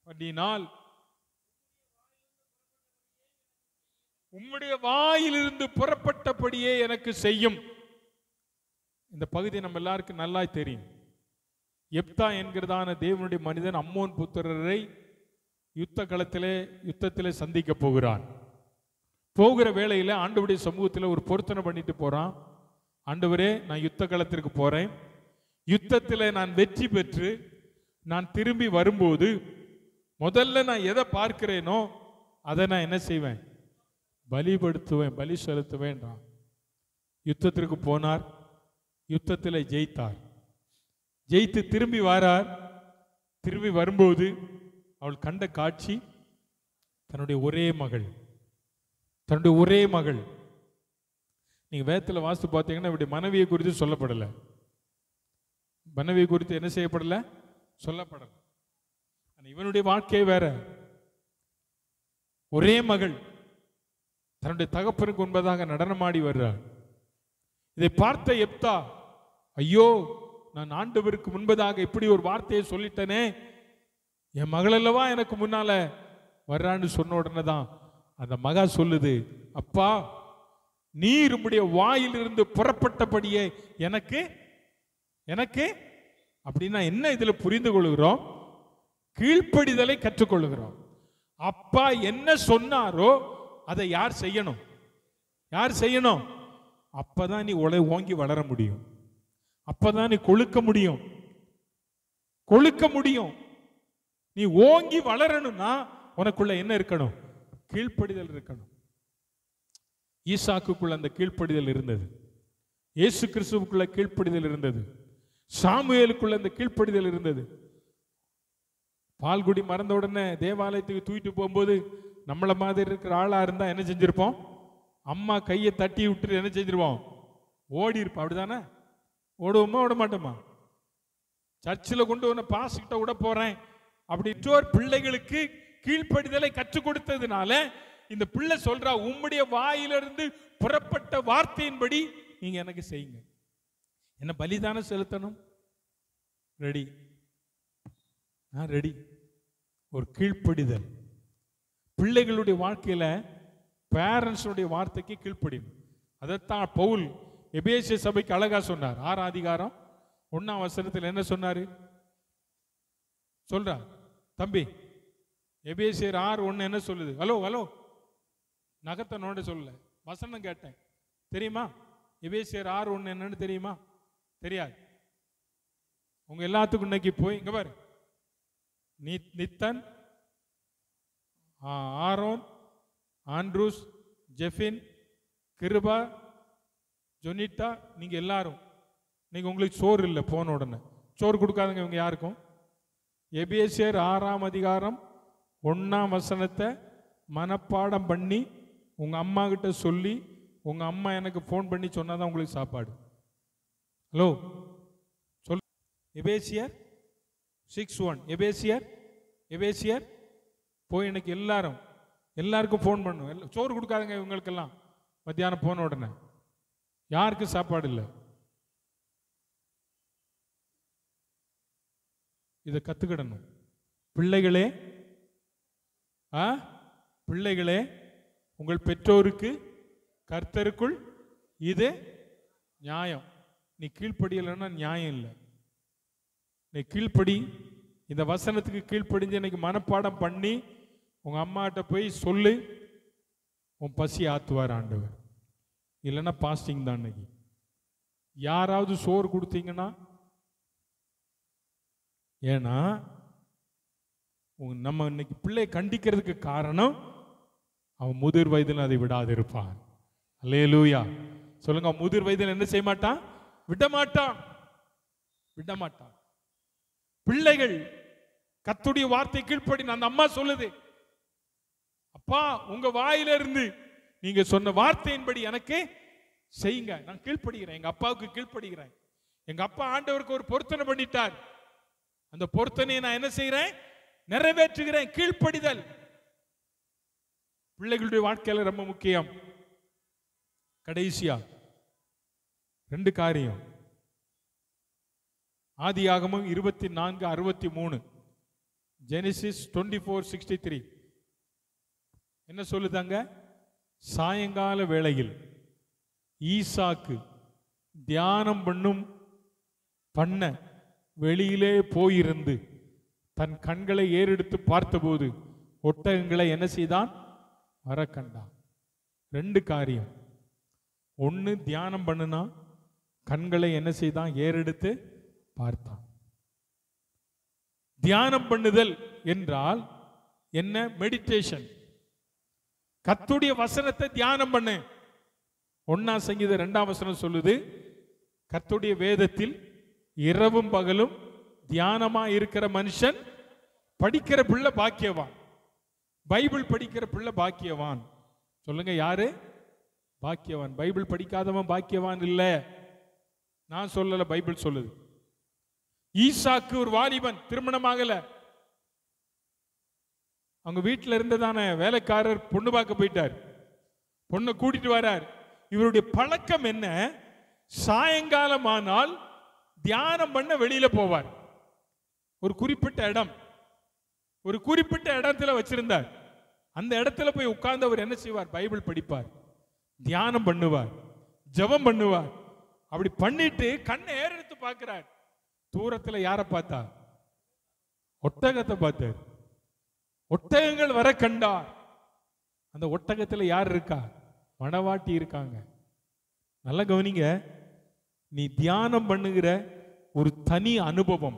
Speaker 1: அப்படினால் உம்முடைய வாயிலிருந்து புறப்பட்டபடியே எனக்கு செய்யும். இந்த பகுதி நம்ம எல்லாருக்கும் நல்லா தெரியும். எப்தா என்கிறதான தேவனுடைய மனிதன் அம்மோன் புத்திரரை யுத்தத்திலே சந்திக்க போகிறான். போகிற வேளையில ஆண்டவருடைய சமூகத்தில் ஒரு பொருத்தனை பண்ணிட்டு போறான். ஆண்டவரே, நான் யுத்த களத்திற்கு போறேன். யுத்தத்தில் நான் வெற்றி பெற்று நான் திரும்பி வரும்போது முதல்ல நான் எதை பார்க்கிறேனோ அதை நான் என்ன செய்வேன்? பலிபடுத்துவேன், பலி செலுத்துவேன். யுத்தத்திற்கு போனார், யுத்தத்தில் ஜெயித்தார். ஜெயித்து திரும்பி வாரார். திரும்பி வரும்போது அவள் கண்ட காட்சி, தன்னுடைய ஒரே மகள். நீங்க வேதத்தில் வாசித்து பார்த்தீங்கன்னா இவருடைய மனைவியை குறித்து சொல்லப்படலை. மனைவியை குறித்து என்ன செய்யப்படலை? சொல்லப்படலை. இவனுடைய வாழ்க்கை வேற. ஒரே மகள், தன்னுடைய தகப்பனுக்கு முன்பதாக நடனமாடி வர்றார். இதை பார்த்த எப்தா, ஐயோ, நான் ஆண்டவருக்கு முன்பதாக இப்படி ஒரு வார்த்தையை சொல்லிட்டேனே, என் மகள் அல்லவா எனக்கு முன்னால வர்றான்னு சொன்ன உடனே தான் அந்த மகா சொல்லுது, அப்பா, நீர் உம்முடைய வாயிலிருந்து புறப்பட்டபடியே எனக்கு எனக்கு அப்படின்னா என்ன இதுல புரிந்து கொள்கிறோம்? கீழ்ப்படிதலை கற்றுக்கொள்கிறோம். அப்பா என்ன சொன்னாரோ அதை யார் செய்யணும்? யார் செய்யணும்? அப்பதான் நீ ஓங்கி வளர முடியும். அப்பதான் நீ கொழுக்க முடியும். கொழுக்க முடியும். நீ ஓங்கி வளரணும்னா உனக்குள்ள என்ன இருக்கணும்? கீழ்ப்படிதல் இருக்கணும். ஈசாக்குக்குள்ள அந்த கீழ்ப்படிதல் இருந்தது. இயேசு கிறிஸ்துவுக்குள்ள கீழ்ப்படிதல் இருந்தது. சாமுவேலுக்குள்ள அந்த கீழ்ப்படிதல் இருந்தது. பால்குடி மறந்த உடனே தேவாலயத்துக்கு தூக்கிட்டு போகும்போது நம்மள மாதிரி இருக்கிற ஆளா இருந்தா என்ன செஞ்சிருப்போம்? அம்மா கையை தட்டி விட்டு என்ன செஞ்சிருவோம்? ஓடி இருப்போம். அப்படிதானே? ஓடுவோமா ஓட மாட்டோமா? சர்ச்சில் கொண்டு உன்னை பாஸ்கிட்ட விட போறேன் அப்படின்ற பிள்ளைகளுக்கு கீழ்ப்படிதலை கற்றுக் கொடுத்ததுனால இந்த பிள்ளை சொல்றா, உம்முடைய வாயிலிருந்து புறப்பட்ட வார்த்தையின்படி நீங்க எனக்கு செய்யுங்க. என்ன பலிதானம் செலுத்தணும்? ரெடி, நான் ரெடி. ஒரு கீழ்ப்படிதல். பிள்ளைகளுடைய வாழ்க்கையில பேரண்ட்ஸுடைய வார்த்தைக்கு கீழ்ப்படியும். அதைத்தான் பவுல் எபேசிய சபைக்கு அழகா சொன்னார். 6ஆம் அதிகாரம் 1ஆம் வசனத்தில் என்ன சொன்னாரு? சொல்றா தம்பி, எபேசியர் 6:1 என்ன சொல்லுது? ஹலோ ஹலோ, நகத்தை நோண்ட சொல்லல, வசனம் கேட்டேன். தெரியுமா? எபேசியர் 6:1 என்னன்னு தெரியுமா? தெரியாது. உங்க எல்லாத்துக்கும் இன்னைக்கு போய் இங்க பாரு, நித்தன், ஆரோன், ஆண்ட்ரூஸ், ஜெஃபின், கிருபா, ஜொனிட்டா, நீங்க எல்லாரும் நீங்க உங்களுக்கு சோறு இல்லை, போன உடனே சோறு கொடுக்காதுங்க இவங்க யாருக்கும். எபேசியர் 6ஆம் அதிகாரம் 1ஆம் வசனத்தை மனப்பாடம் பண்ணி உங்க அம்மா கிட்ட சொல்லி, உங்க அம்மா எனக்கு போன் பண்ணி சொன்னாதான் உங்களுக்கு சாப்பாடு. ஹலோ சொல். எபேசியர் 6:1. எபேசியர் போய் எனக்கு எல்லாருக்கும் போன் பண்ணும். சோறு கொடுக்காதுங்க இவங்களுக்கெல்லாம். மத்தியானம் போன உடனே யாருக்கும் சாப்பாடு இல்லை. இதை கத்துக்கிடணும் பிள்ளைகளே. பிள்ளைகளே, உங்கள் பெற்றோருக்கு கர்த்தருக்குள் இது நியாயம். நீ கீழ்ப்படியலைன்னா நியாயம் இல்லை. நீ கீழ்ப்படி. இந்த வசனத்துக்கு கீழ்ப்படிஞ்சு இன்னைக்கு மனப்பாடம் பண்ணி உங்க அம்மாட்ட போய் சொல்லு, உன் பசி ஆத்துவார் ஆண்டவர். இல்லைன்னா பாஸ்டிங் தான். இன்னைக்கு யாராவது சோறு கொடுத்தீங்கன்னா, ஏன்னா நம்ம இன்னைக்கு பிள்ளையை கண்டிக்கிறதுக்கு காரணம் அவன் முதிர் வயதில் அதை விடாது இருப்பான். அல்லேலூயா சொல்லுங்க. முதிர் வயதில் என்ன செய்ய மாட்டான்? விடமாட்டான். பிள்ளைகள் கர்த்தருடைய வார்த்தை கீழ்ப்படின அந்த அம்மா சொல்லுது, அப்பா, உங்க வாயிலிருந்து நீங்க சொன்ன வார்த்தையின்படி எனக்கு செய்யுங்க. நான் கீழ்ப்படுகிறேன். எங்க அப்பாவுக்கு கீழ்ப்படுகிறேன். எங்க அப்பா ஆண்டவருக்கு ஒரு பொருத்தனை பண்ணிட்டார். அந்த பொருத்தனையை நான் என்ன செய்யறேன்? நிறைவேற்றுகிறேன். கீழ்ப்படிதல் பிள்ளைகளுடைய வாழ்க்கையில ரொம்ப முக்கியம். கடைசியா 2 காரியம். ஆதியாகமம் 24:63, ஜெனிசிஸ் 24:63 என்ன சொல்லுதாங்க? சாயங்கால வேளையில் ஈசாக்கு தியானம் பண்ண வெளியிலே போயிருந்து தன் கண்களை ஏறெடுத்து பார்த்தபோது ஒட்டகங்களை என்ன செய்தான்? வர கண்டான். 2 காரியம். 1, தியானம் பண்ணுனா, கண்களை என்ன செய்தான்? ஏறெடுத்து பார்த்தான். தியானம் பண்ணுதல் என்றால் என்ன? மெடிடேஷன். கர்த்தருடைய வசனத்தை தியானம் பண்ணு. 1ஆம் சங்கீதம் 2ஆம் வசனம் சொல்லுது, கர்த்தருடைய வேதத்தில் இரவும் பகலும் தியானமா இருக்கிற மனுஷன் படிக்கிற பிள்ளை பாக்கியவான். பைபிள் படிக்கிற பிள்ளை பாக்கியவான். சொல்லுங்க, யாரு பாக்கியவான்? பைபிள் படிக்காதவன் பாக்கியவான் இல்ல. நான் சொல்லல, பைபிள் சொல்லுது. ஈசாக்கு ஒரு வாலிபன், திருமணமாகல. அவங்க வீட்டில் இருந்ததான வேலைக்காரர் பொண்ணு பார்க்க போயிட்டார். பொண்ணை கூட்டிட்டு வரார். இவருடைய பழக்கம் என்ன? சாயங்காலம் ஆனால் தியானம் பண்ண வெளியில போவார். ஒரு குறிப்பிட்ட இடத்துல வச்சிருந்தார். அந்த இடத்துல போய் உட்கார்ந்து அவர் என்ன செய்வார்? பைபிள் படிப்பார், தியானம் பண்ணுவார், ஜெபம் பண்ணுவார். அப்படி பண்ணிட்டு கண்ணை ஏறெடுத்து பார்க்கிறார். தூரத்துல யாரை பார்த்தா? ஒட்டகத்தை பார்த்தார். ஒட்டகங்கள் வர கண்டார். அந்த ஒட்டகத்துல யார் இருக்கா? மணவாட்டி இருக்காங்க. நல்ல கவனிங்க. நீ தியானம் பண்ணுகிற ஒரு தனி அனுபவம்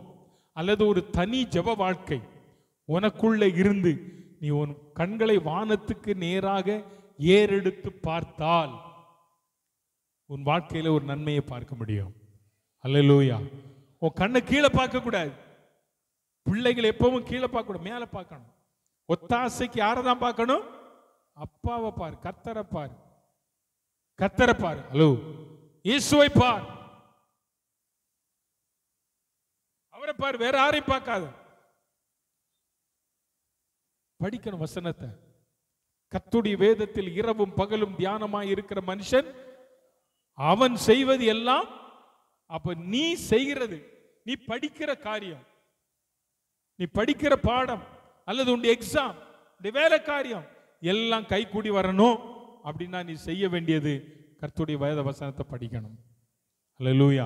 Speaker 1: அல்லது ஒரு தனி ஜெப வாழ்க்கை உனக்குள்ள இருந்து நீ உன் கண்களை வானத்துக்கு நேராக ஏறெடுத்து பார்த்தால் உன் வாழ்க்கையில ஒரு நன்மையை பார்க்க முடியும். அல்லேலூயா. உன் கண்ணை கீழே பார்க்க கூடாது. பிள்ளைகள் எப்பவும் கீழே பார்க்க கூடாது, மேல பார்க்கணும். ஒத்தாசைக்கு யாரை தான் பார்க்கணும்? அப்பாவை பார், கர்த்தரை பார், கர்த்தரை பார். ஹலோ, இயேசுவை பார், அவரை பார், வேற யாரையும் பார்க்காத. படிக்கணும் வசனத்தை. கர்த்தருடைய வேதத்தில் இரவும் பகலும் தியானமாய் இருக்கிற மனுஷன் அவன் செய்வது எல்லாம். அப்ப நீ செய்கிறது, நீ படிக்கிற காரியம், நீ படிக்கிற பாடம் அல்லது உன்னுடைய எக்ஸாம், வேலை காரியம் எல்லாம் கை கூடி வரணும் அப்படின்னா நீ செய்ய வேண்டியது கர்த்தருடைய வேத வசனத்தை படிக்கணும். அல்லேலூயா.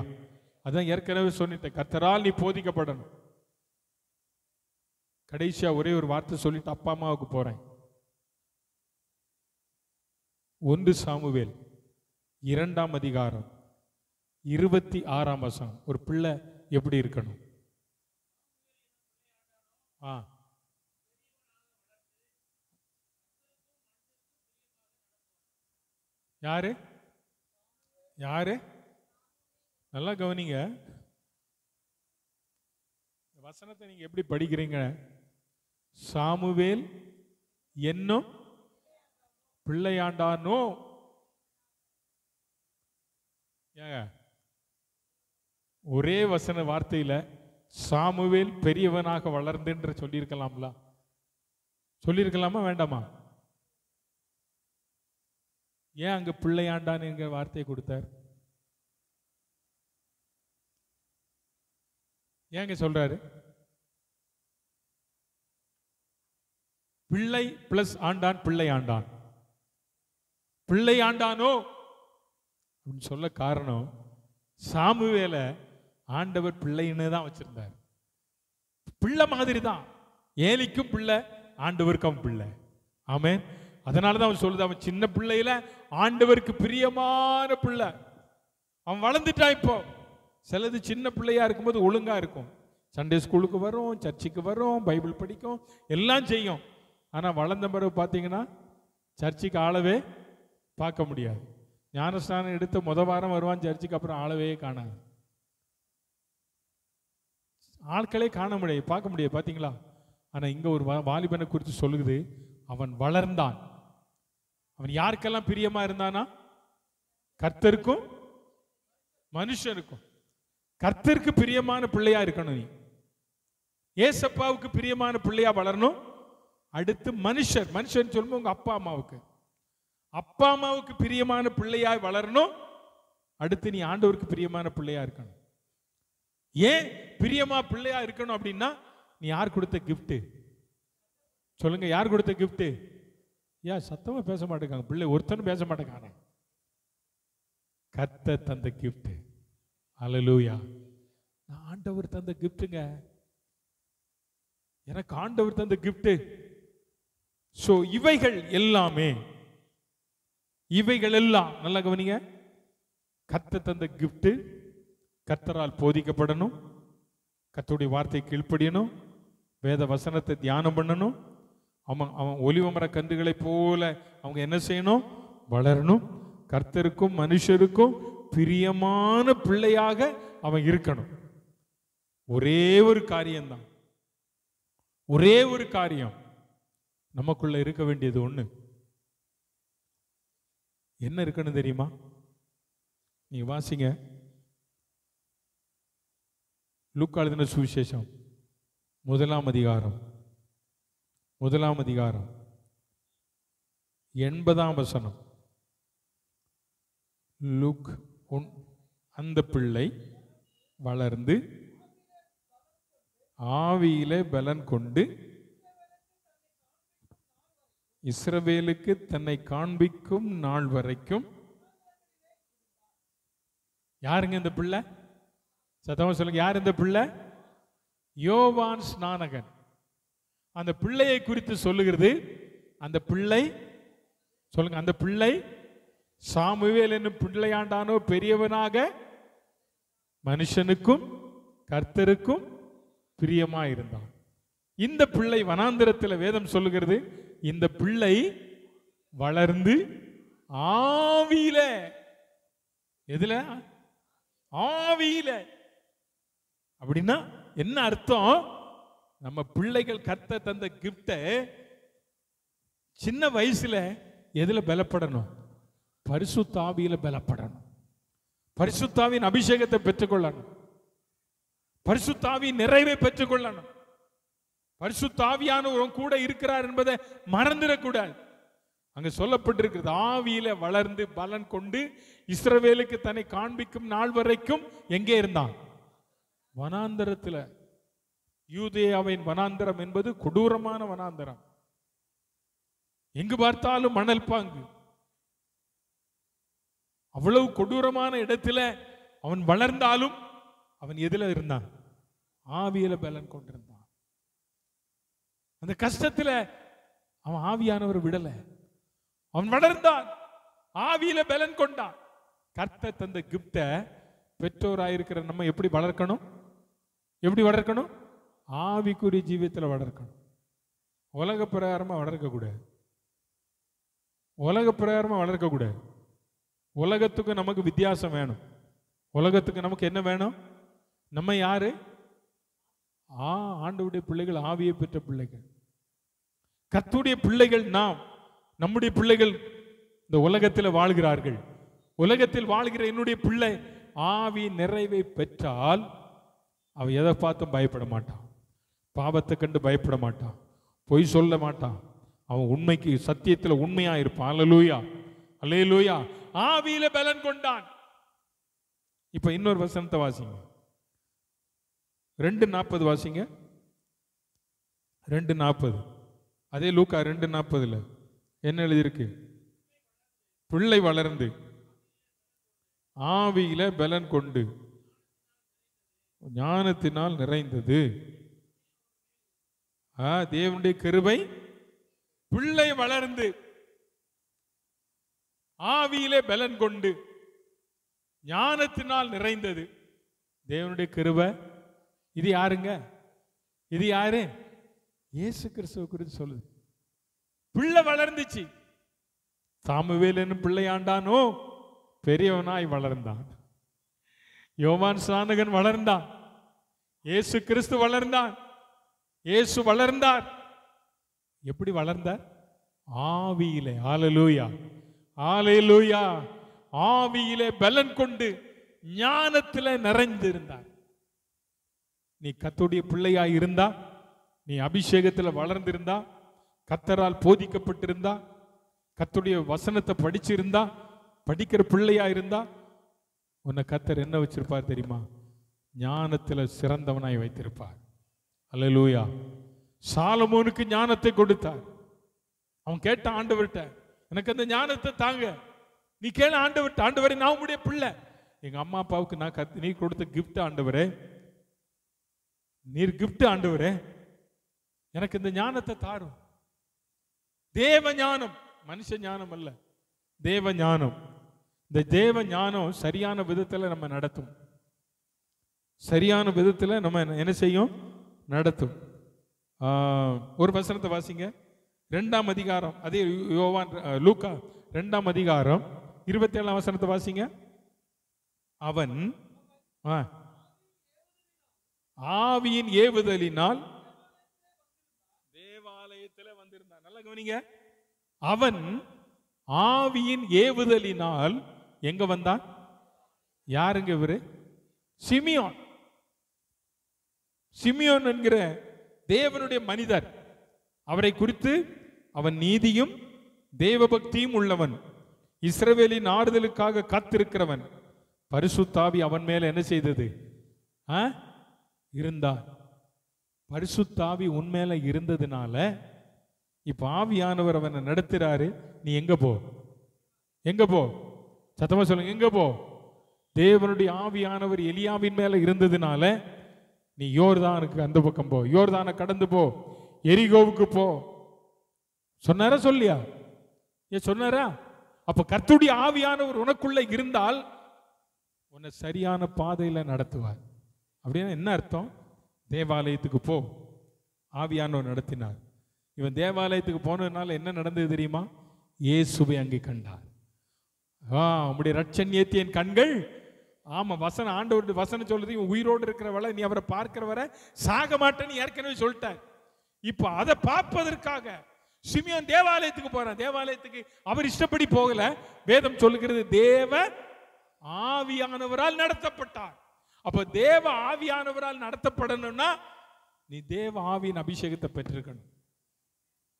Speaker 1: அதான் ஏற்கனவே சொன்னிட்டேன், கர்த்தரால் நீ போதிக்கப்படணும். கடைசியா ஒரே ஒரு வார்த்தை சொல்லிட்டு அப்பா அம்மாவுக்கு போறேன். 1 சாமுவேல் 2ஆம் அதிகாரம் 26ஆம் வசனம். ஒரு பிள்ளை எப்படி இருக்கணும்? யாரு யாரு? நல்லா கவனிங்க. வசனத்தை நீங்க எப்படி படிக்கிறீங்க? சாமுவேல் என்னும் பிள்ளையாண்டானோ. ஒரே வசன வார்த்தையில சாமுவேல் பெரியவனாக வளர்ந்து சொல்லியிருக்கலாம்ல? சொல்லியிருக்கலாமா வேண்டாமா? ஏன் அங்க பிள்ளையாண்டான் என்கிற வார்த்தையை கொடுத்தார்? ஏங்க சொல்றாரு? பிள்ளை பிளஸ் ஆண்டான், பிள்ளை ஆண்டான், பிள்ளை ஆண்டானோ அப்படின்னு சொல்ல காரணம், சாமுவேல ஆண்டவர் பிள்ளைன்னு தான் வச்சிருந்தார். பிள்ளை மாதிரி தான். ஏலிக்கும் பிள்ளை, ஆண்டவருக்கும் பிள்ளை. ஆமென். அதனாலதான் அவன் சொல்லுது, அவன் சின்ன பிள்ளையில ஆண்டவருக்கு பிரியமான பிள்ளை. அவன் வளர்ந்துட்டான். இப்போ சிலது சின்ன பிள்ளையா இருக்கும்போது ஒழுங்கா இருக்கும், சண்டே ஸ்கூலுக்கு வரும், சர்ச்சுக்கு வரும், பைபிள் படிக்கும், எல்லாம் செய்யும். ஆனா வளர்ந்த பிறகு பார்த்தீங்கன்னா சர்ச்சுக்கு ஆளவே பார்க்க முடியாது. ஞானஸ்நானம் எடுத்து வாரம் வருவான் சர்ச்சுக்கு, அப்புறம் ஆளவே காணாது. ஆட்களே காண முடியாது, பார்க்க முடியாது. பார்த்தீங்களா? ஆனா இங்க ஒரு வாலிபனை குறித்து சொல்லுது, அவன் வளர்ந்தான். அவன் யாருக்கெல்லாம் பிரியமா இருந்தானா? கர்த்தருக்கும் மனுஷனுக்கும். கர்த்தருக்கு பிரியமான பிள்ளையா இருக்கணும் நீ. ஏசப்பாவுக்கு பிரியமான பிள்ளையா வளரணும். அடுத்து மனுஷன் சொல்லும்போது உங்க அப்பா அம்மாவுக்கு பிரியமான பிள்ளையா வளரணும். அடுத்து நீ ஆண்டவருக்கு பிரியமான பிள்ளையா இருக்கணும். ஏன் பிரியமா பிள்ளையா இருக்கணும் அப்படின்னா, நீ யார் கொடுத்த கிஃப்ட்? சொல்லுங்க, யார் கொடுத்த கிஃப்ட்? ஏன் சத்தமா பேச மாட்டேங்காங்க பிள்ளை? ஒருத்தனும் பேச மாட்டேங்கானே. கர்த்தர் தந்த கிஃப்ட். அல்லேலூயா. நான் ஆண்டவர் தந்த கிஃப்ட்டுங்க. எனக்கு ஆண்டவர் தந்த கிஃப்ட். சோ இவைகள் எல்லாம் நல்லா கவனிங்க. கர்த்தர் தந்த கிஃப்ட். கர்த்தரால் போதிக்கப்படணும், கர்த்தருடைய வார்த்தை கீழ்ப்படியணும், வேத வசனத்தை தியானம் பண்ணணும். அவன் ஒலிவ மர கன்றுகளை போல அவங்க என்ன செய்யணும்? வளரணும். கர்த்தருக்கும் மனுஷருக்கும் பிரியமான பிள்ளையாக அவன் இருக்கணும். ஒரே ஒரு காரியம்தான், ஒரே ஒரு காரியம் நமக்குள்ள இருக்க வேண்டியது. ஒண்ணு என்ன இருக்கணும் தெரியுமா? நீங்க வாசிங்க, லூக்கா எழுதின சுவிசேஷம் 1ஆம் அதிகாரம் 80ஆம் வசனம். லூக் அந்த பிள்ளை வளர்ந்து ஆவியிலே பலன் கொண்டு இஸ்ரவேலுக்கு தன்னை காண்பிக்கும் நாள் வரைக்கும். யாருங்க இந்த பிள்ளை? சத்தமா சொல்லுங்க, யார் இந்த பிள்ளை? யோவான் ஸ்நானகன். அந்த பிள்ளையை குறித்து சொல்லுகிறது. அந்த பிள்ளை சொல்லுங்க, அந்த பிள்ளை சாமுவேல் என்னும் பிள்ளையாண்டானோ பெரியவனாக மனுஷனுக்கும் கர்த்தருக்கும் பிரியமாயிருந்தான். இந்த பிள்ளை வனாந்திரத்தில் வேதம் சொல்லுகிறது, இந்த பிள்ளை வளர்ந்து ஆவியில, எதுல? ஆவியில. அப்படின்னா என்ன அர்த்தம்? நம்ம பிள்ளைகள் கர்த்தர் தந்த கிஃப்ட சின்ன வயசுல எதுல பலப்படணும்? பரிசுத்த ஆவியில பலப்படணும். பரிசுத்த ஆவியின் அபிஷேகத்தை பெற்றுக்கொள்ளணும். பரிசுத்த ஆவியின் நிறைவை பெற்றுக்கொள்ளணும். பரிசுத்த ஆவியானவர் கூட இருக்கிறார் என்பதை மறந்துடக்கூடாது. அங்க சொல்லப்பட்டிருக்கிறது, ஆவியில வளர்ந்து பலன் கொண்டு இஸ்ரவேலுக்கு தன்னை காண்பிக்கும் நாள் வரைக்கும் எங்கே இருந்தான்? வனாந்தரத்தில். யூதேயாவின் வனாந்தரம் என்பது கொடூரமான வனாந்தரம். எங்கு பார்த்தாலும் மணல் பாங்கு. அவ்வளவு கொடூரமான இடத்துல அவன் வளர்ந்தாலும் அவன் எதுல இருந்தான்? ஆவியில பலன் கொண்டிருந்தான். அந்த கஷ்டத்துல அவன் ஆவியானவர் விடல. அவன் வளர்ந்தான், ஆவியில பலன் கொண்டான். கர்த்தர் தந்த கிஃப்ட பெற்றோராயிருக்கிற நம்ம எப்படி வளர்க்கணும்? எப்படி வளர்க்கணும்? ஆவிக்குரிய ஜீவியத்தில் வளர்க்கணும். உலக பிரகாரமா வளர்க்கக்கூடாது. உலக பிரகாரமா வளர்க்கக்கூடாது. உலகத்துக்கு நமக்கு வித்தியாசம் வேணும். உலகத்துக்கு நமக்கு என்ன வேணும்? நம்ம யாரு? ஆண்டவருடைய பிள்ளைகள், ஆவியை பெற்ற பிள்ளைகள், கர்த்தருடைய பிள்ளைகள். நாம், நம்முடைய பிள்ளைகள் இந்த உலகத்தில் வாழ்கிறார்கள். உலகத்தில் வாழ்கிற என்னுடைய பிள்ளை ஆவி நிறைவை பெற்றால் அவன் எதை பார்த்தும் பயப்பட மாட்டான். பாவத்தை கண்டு பயப்பட மாட்டான். பொய் சொல்ல மாட்டான். அவன் உண்மைக்கு, சத்தியத்தில் உண்மையா இருப்பான். அல்லேலூயா, அல்லேலூயா. ஆவியில பலன் கொண்டான். இப்ப இன்னொரு வசனத்தை வாசிங்க. 2:40 வாசிங்க. 2:40. அதே லூக்கா 2:40 என்ன எழுதியிருக்கு? பிள்ளை வளர்ந்து ஆவியில பலன் கொண்டு ஞானத்தினால் நிறைந்தது. தேவனுடைய கிருபை. பிள்ளை வளர்ந்து ஆவியிலே பலன் கொண்டு ஞானத்தினால் நிறைந்தது. தேவனுடைய கிருபை. இது யாருங்க? இது யாரு? இயேசு கிறிஸ்துவை குறித்து சொல்லுது. பிள்ளை வளர்ந்துச்சு. சாமுவேல் என்னும் பிள்ளையாண்டானோ பெரியவனாய் வளர்ந்தான். யோவான் ஸ்நானகன் வளர்ந்தான். இயேசு கிறிஸ்து வளர்ந்தான். இயேசு வளர்ந்தார். எப்படி வளர்ந்தார்? ஆவியிலே. ஹல்லேலூயா, ஹல்லேலூயா. ஆவியிலே பலன் கொண்டு ஞானத்திலே நிறைந்திருந்தார். நீ கர்த்தருடைய பிள்ளையா இருந்தா, நீ அபிஷேகத்தில் வளர்ந்திருந்தா, கர்த்தரால் போதிக்கப்பட்டிருந்தா, கர்த்தருடைய வசனத்தை படிச்சிருந்தா, படிக்கிற பிள்ளையா இருந்தா, உன்னை கர்த்தர் என்ன வச்சிருப்பார் தெரியுமா? ஞானத்தில் சிறந்தவனாய் வைத்திருப்பார். அல்லேலூயா. சாலமோனுக்கு ஞானத்தை கொடுத்தார். அவன் கேட்ட ஆண்டவர்கிட்ட, எனக்கு அந்த ஞானத்தை தாங்க. நீ கேள ஆண்டவர்கிட்ட, ஆண்டவரே நான் உங்களுடைய பிள்ளை, எங்க அம்மா அப்பாவுக்கு நான் நீ கொடுத்த கிஃப்ட் ஆண்டவரே, நீர் கிஃப்ட் ஆண்டவரே, எனக்கு இந்த ஞானத்தை தாரும். தேவ ஞானம், மனுஷ ஞானம் அல்ல, தேவ ஞானம். இந்த தேவ ஞானம் சரியான விதத்தில் நம்ம நடத்தும். சரியான விதத்தில் நம்ம என்ன செய்யும்? நடத்தும். ஒரு வசனத்தை வாசிங்க. 2ஆம் அதிகாரம், அதே யோவான் லூக்கா 2ஆம் அதிகாரம் 27ஆம் வசனத்தை வாசிங்க. அவன் ஆவியின் ஏவுதலினால் தேவாலயத்தில் வந்திருந்தான். நல்லா கவனிங்க. அவன் ஆவியின் ஏவுதலினால் எங்க வந்தான்? யாருங்க இவரு? சிமியோன். சிமியோன் என்கிற தேவனுடைய மனிதர். அவரை குறித்து அவன் நீதியும் தேவபக்தியும் உள்ளவன், இஸ்ரவேலின் ஆறுதலுக்காக காத்திருக்கிறவன் பரிசுத்தாவி அவன் மேல என்ன செய்தது? இருந்தார். பரிசுத்தாவி உன்மேல இருந்ததுனால இப்ப ஆவியானவர் அவனை நடத்துறாரு. நீ எங்க போ? எங்க போ? சத்தமா சொல்லுங்க, எங்க போ? தேவனுடைய ஆவியானவர் எலியாவின் மேல இருந்ததுனால நீ யோர்தானுக்கு அந்த பக்கம் போ, யோர்தானை கடந்து போ, எரிகோவுக்கு போ சொன்னாரா? சொல்லியா? ஏன் சொன்னாரா? அப்ப கர்த்தருடைய ஆவியானவர் உனக்குள்ள இருந்தால் உன்னை சரியான பாதையில நடத்துவார். அப்படின்னா என்ன அர்த்தம்? தேவாலயத்துக்கு போ, ஆவியானவர் நடத்தினார். இவன் தேவாலயத்துக்கு போனதுனால என்ன நடந்தது தெரியுமா? இயேசுவை அங்கே கண்டார். உம்முடைய ரட்சண்யத்தை என் கண்கள், ஆமா வசனம், ஆண்டவருடைய வசனம் சொல்றது, இவன் உயிரோடு இருக்கிறவளை நீ அவரை பார்க்கிற வரை சாக மாட்டேன்னு ஏற்கனவே சொல்லிட்டார். இப்ப அதை பார்ப்பதற்காக சிமியோன் தேவாலயத்துக்கு போறான். தேவாலயத்துக்கு அவர் இஷ்டப்படி போகல. வேதம் சொல்லுகிறது தேவ ஆவியானவரால் நடத்தப்பட்டார். அப்ப தேவ ஆவியானவரால் நடத்தப்படணும்னா நீ தேவ ஆவியின் அபிஷேகத்தை பெற்றிருக்கணும்.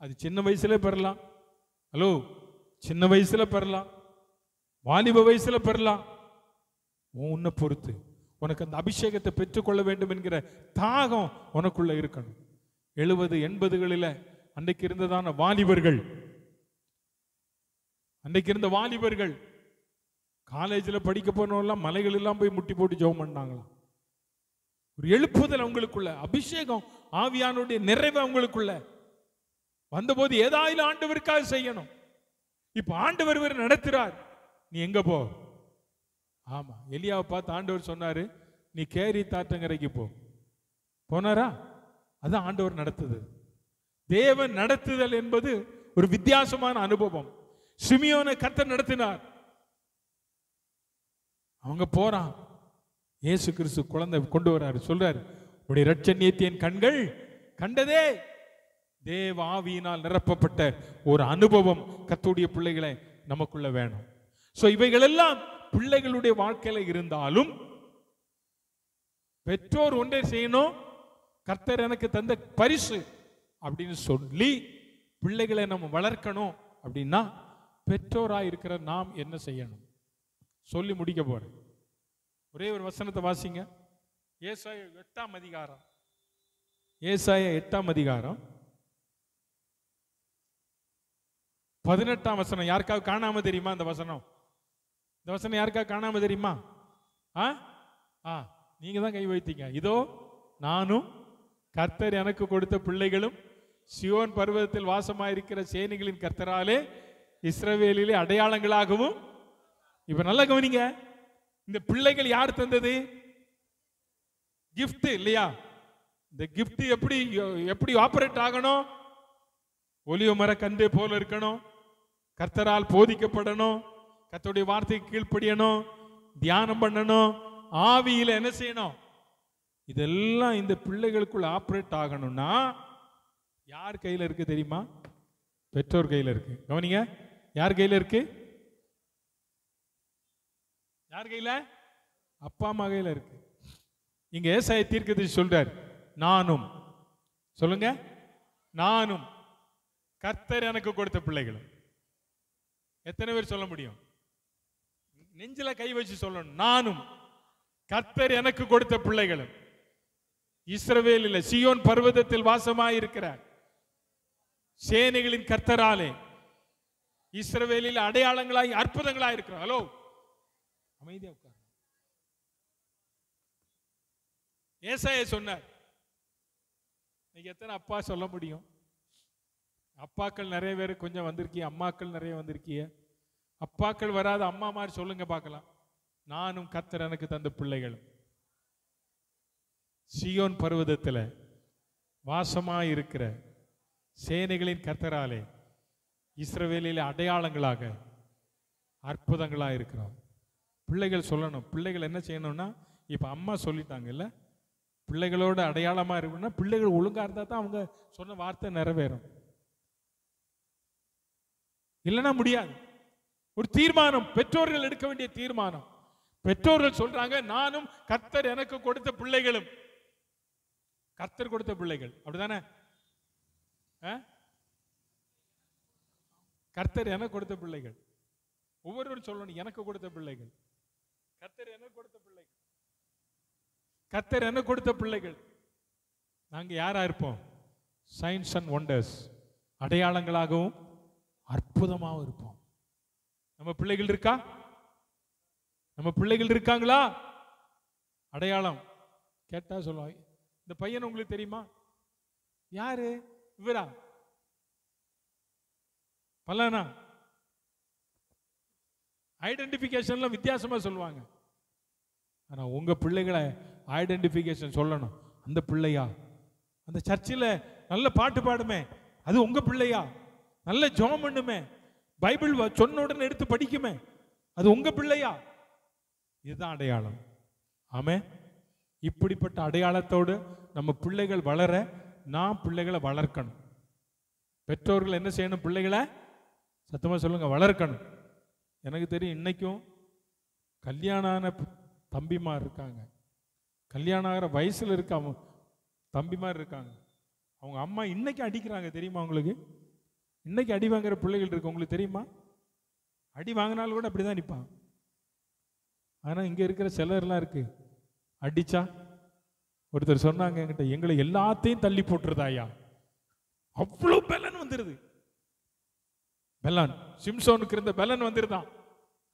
Speaker 1: அது சின்ன வயசுல பெறலாம். ஹலோ, சின்ன வயசுல பெறலாம், வாலிப வயசுல பெறலாம். உன்னை பொறுத்து உனக்கு அந்த அபிஷேகத்தை பெற்றுக்கொள்ள வேண்டும் என்கிற தாகம் உனக்குள்ள இருக்கணும். 70, 80களில் அன்றைக்கு இருந்ததான வாலிபர்கள், அன்றைக்கு இருந்த வாலிபர்கள் காலேஜில் படிக்க போனவெல்லாம் மலைகள் எல்லாம் போய் முட்டி போட்டு ஜெபம் பண்ணாங்களாம். ஒரு எழுப்புதல் அவங்களுக்குள்ள, அபிஷேகம் ஆவியானுடைய நிறைவு அவங்களுக்குள்ள வந்தபோது ஏதாயிலும் ஆண்டவருக்காக செய்யணும். இப்ப ஆண்டவர் நடத்துறார். நீ எங்க போ? ஆமா, எலியாவை பார்த்து ஆண்டவர் சொன்னாரு, நீ கேரி தாற்றங்கரைக்கு போ. போனாரா? அதான் ஆண்டவர் நடத்துது. தேவன் நடத்துதல் என்பது ஒரு வித்தியாசமான அனுபவம். சிமியோனை கர்த்தர் நடத்தினார். அவங்க போறான், இயேசு கிறிஸ்து குழந்தை கொண்டு வராரு. சொல்றாரு, உடைய ரட்சண்யத்தை என் கண்கள் கண்டதே. தேவ ஆவியினால் நிரப்பப்பட்ட ஒரு அனுபவம் கர்த்தருடைய பிள்ளைகளை நமக்குள்ள வேணும். சோ இவைகள் எல்லாம் பிள்ளைகளுடைய வாழ்க்கையில இருந்தாலும் பெற்றோர் ஒன்றே செய்யணும், கர்த்தர் எனக்கு தந்த பரிசு அப்படின்னு சொல்லி பிள்ளைகளை நம்ம வளர்க்கணும். அப்படின்னா பெற்றோராய் இருக்கிற நாம் என்ன செய்யணும் சொல்லி முடிக்க போறேன். ஒரே ஒரு வசனத்தை வாசிங்க. ஏசாயா 8ஆம் அதிகாரம், ஏசாயா 8ஆம் அதிகாரம் 18ஆம் வசனம். யாருக்காவது காணாம தெரியுமா அந்த வசனம்? இந்த வசனம் யாருக்காவது காணாம தெரியுமா? நீங்க தான் கை வைத்தீங்க. இதோ நானும் கர்த்தர் எனக்கு கொடுத்த பிள்ளைகளும் சியோன் பர்வதத்தில் வாசமாயிருக்கிற சேனைகளின் கர்த்தராலே இஸ்ரவேலிலே அடையாளங்களாகவும். இப்ப நல்லா கவனிங்க, இந்த பிள்ளைகள் யார் தந்தது? கிஃப்ட் இல்லையா? இந்த கிஃப்ட் எப்படி ஆபரேட் ஆகணும்? ஒலிவ மர கந்தே போல இருக்கணும், கர்த்தரால் போதிக்கப்படணும், கர்த்தருடைய வார்த்தைக்கு கீழ்ப்படியணும், தியானம் பண்ணணும், ஆவியில என்ன செய்யணும்? இதெல்லாம் இந்த பிள்ளைகளுக்குள்ள ஆபரேட் ஆகணும்னா யார் கையில இருக்கு தெரியுமா? பெற்றோர் கையில இருக்கு. கவனிங்க, யார் கையில இருக்கு? யார் கையில? அப்பா அம்மா கையில இருக்கு. இங்க ஏசாயா தீர்க்கதரிசி சொல்றார், நானும், சொல்லுங்க, நானும் கர்த்தர் எனக்கு கொடுத்த பிள்ளைகள். எத்தனை பேர் சொல்ல முடியும்? நெஞ்சில கை வச்சு சொல்லணும். நானும் கர்த்தர் எனக்கு கொடுத்த பிள்ளைகளும் இஸ்ரவேலில் சியோன் பர்வதத்தில் வாசமாயிருக்கிற சேனைகளின் கர்த்தராலே இஸ்ரவேலில் அடையாளங்களாய் அற்புதங்களாய் இருக்கிற. ஹலோ, அமைதியா உட்கார். ஏசாயா சொன்னார். இன்னைக்கு எத்தனை அப்பா சொல்ல முடியும்? அப்பாக்கள் நிறைய பேர் கொஞ்சம் வந்திருக்கீங்க, அம்மாக்கள் நிறைய வந்திருக்கீங்க. அப்பாக்கள் வராத அம்மா மாதிரி சொல்லுங்க பார்க்கலாம். நானும் கர்த்தர் எனக்கு தந்த பிள்ளைகளும் சியோன் பர்வதத்தில் வாசமாயிருக்கிற சேனைகளின் கர்த்தராலே இஸ்ரவேலில் அடையாளங்களாக அற்புதங்களாக இருக்கிறோம். பிள்ளைகள் சொல்லணும். பிள்ளைகள் என்ன செய்யணும்னா, இப்ப அம்மா சொல்லிட்டாங்கல்ல, பிள்ளைகளோட அடையாளமா இருக்குன்னா பிள்ளைகள் ஒழுங்கா இருந்தா தான் அவங்க சொன்ன வார்த்தை நிறைவேறும். இல்லைன்னா முடியாது. ஒரு தீர்மானம் பெற்றோர்கள் எடுக்க வேண்டிய தீர்மானம். பெற்றோர்கள் சொல்றாங்க, நானும் கர்த்தர் எனக்கு கொடுத்த பிள்ளைகளும். கர்த்தர் கொடுத்த பிள்ளைகள், அப்படிதானே? கர்த்தர் எனக்கு கொடுத்த பிள்ளைகள். ஒவ்வொருவரும் சொல்லணும், எனக்கு கொடுத்த பிள்ளைகள், கர்த்தர் எனக்கு கொடுத்த பிள்ளைகள், கர்த்தர் எனக்கு கொடுத்த பிள்ளைகள். நாங்க யாரா இருப்போம்? சயின்ஸ் அண்ட் ஒண்டர்ஸ், அடையாளங்களாகவும் அற்புதமாகவும் இருப்போம். நம்ம பிள்ளைகள் இருக்கா? நம்ம பிள்ளைகள் இருக்காங்களா? அடையாளம் கேட்டா சொல்லுவாங்க, இந்த பையன் உங்களுக்கு தெரியுமா? யாரு இவரா? பலனா? ஐடென்டிபிகேஷன்ல வித்தியாசமா சொல்லுவாங்க. ஆனா உங்க பிள்ளைகளை ஐடென்டிபிகேஷன் சொல்லணும். அந்த பிள்ளையா? அந்த சர்ச்சில் நல்ல பாட்டு பாடுமே, அது உங்க பிள்ளையா? நல்ல ஜெபம் பண்ணுமே, பைபிள் சொன்ன உடனே எடுத்து படிக்குமே, அது உங்க பிள்ளையா? இதுதான் அடையாளம். ஆமே. இப்படிப்பட்ட அடையாளத்தோடு நம்ம பிள்ளைகள் வளர நாம் பிள்ளைகளை வளர்க்கணும். பெற்றோர்கள் என்ன செய்யணும்? பிள்ளைகளை சத்தமா சொல்லுங்க, வளர்க்கணும். எனக்கு தெரியும், இன்னைக்கும் கல்யாணான தம்பிமார் இருக்காங்க, கல்யாணம் ஆகிற வயசுல இருக்க தம்பிமார் இருக்காங்க. அவங்க அம்மா இன்னைக்கு அடிக்கிறாங்க தெரியுமா உங்களுக்கு? இன்னைக்கு அடி வாங்குற பிள்ளைகள் இருக்கு, உங்களுக்கு தெரியுமா? அடி வாங்கினாலும் கூட அப்படிதான் நிற்பாங்க. ஆனா இங்க இருக்கிற சிலர்லாம் இருக்கு, அடிச்சா ஒருத்தர் சொன்னாங்க என்கிட்ட, எங்களை எல்லாத்தையும் தள்ளி போட்டுருதாயா, அவ்வளவு பலன் வந்துருது. பலன் சிம்சோனுக்கு இருந்த பலன் வந்துருதான்.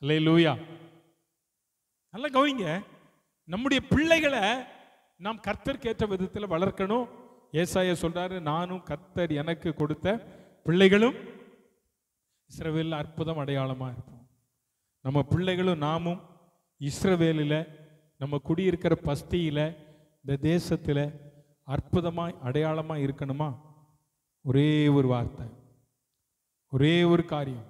Speaker 1: அல்லேலூயா. நல்லா கவனிங்க, நம்முடைய பிள்ளைகளை நாம் கர்த்தருக்கு ஏற்ற விதத்தில் வளர்க்கணும். ஏசாயா சொல்றாரு, நானும் கர்த்தர் எனக்கு கொடுத்த பிள்ளைகளும் இஸ்ரவேலில் அற்புதம் அடையாளமா இருப்போம். நம்ம பிள்ளைகளும் நாமும் இஸ்ரவேலில், நம்ம குடியிருக்கிற பஸ்தியில, இந்த தேசத்தில் அற்புதமாய் அடையாளமாக இருக்கணுமா? ஒரே ஒரு வார்த்தை, ஒரே ஒரு காரியம்.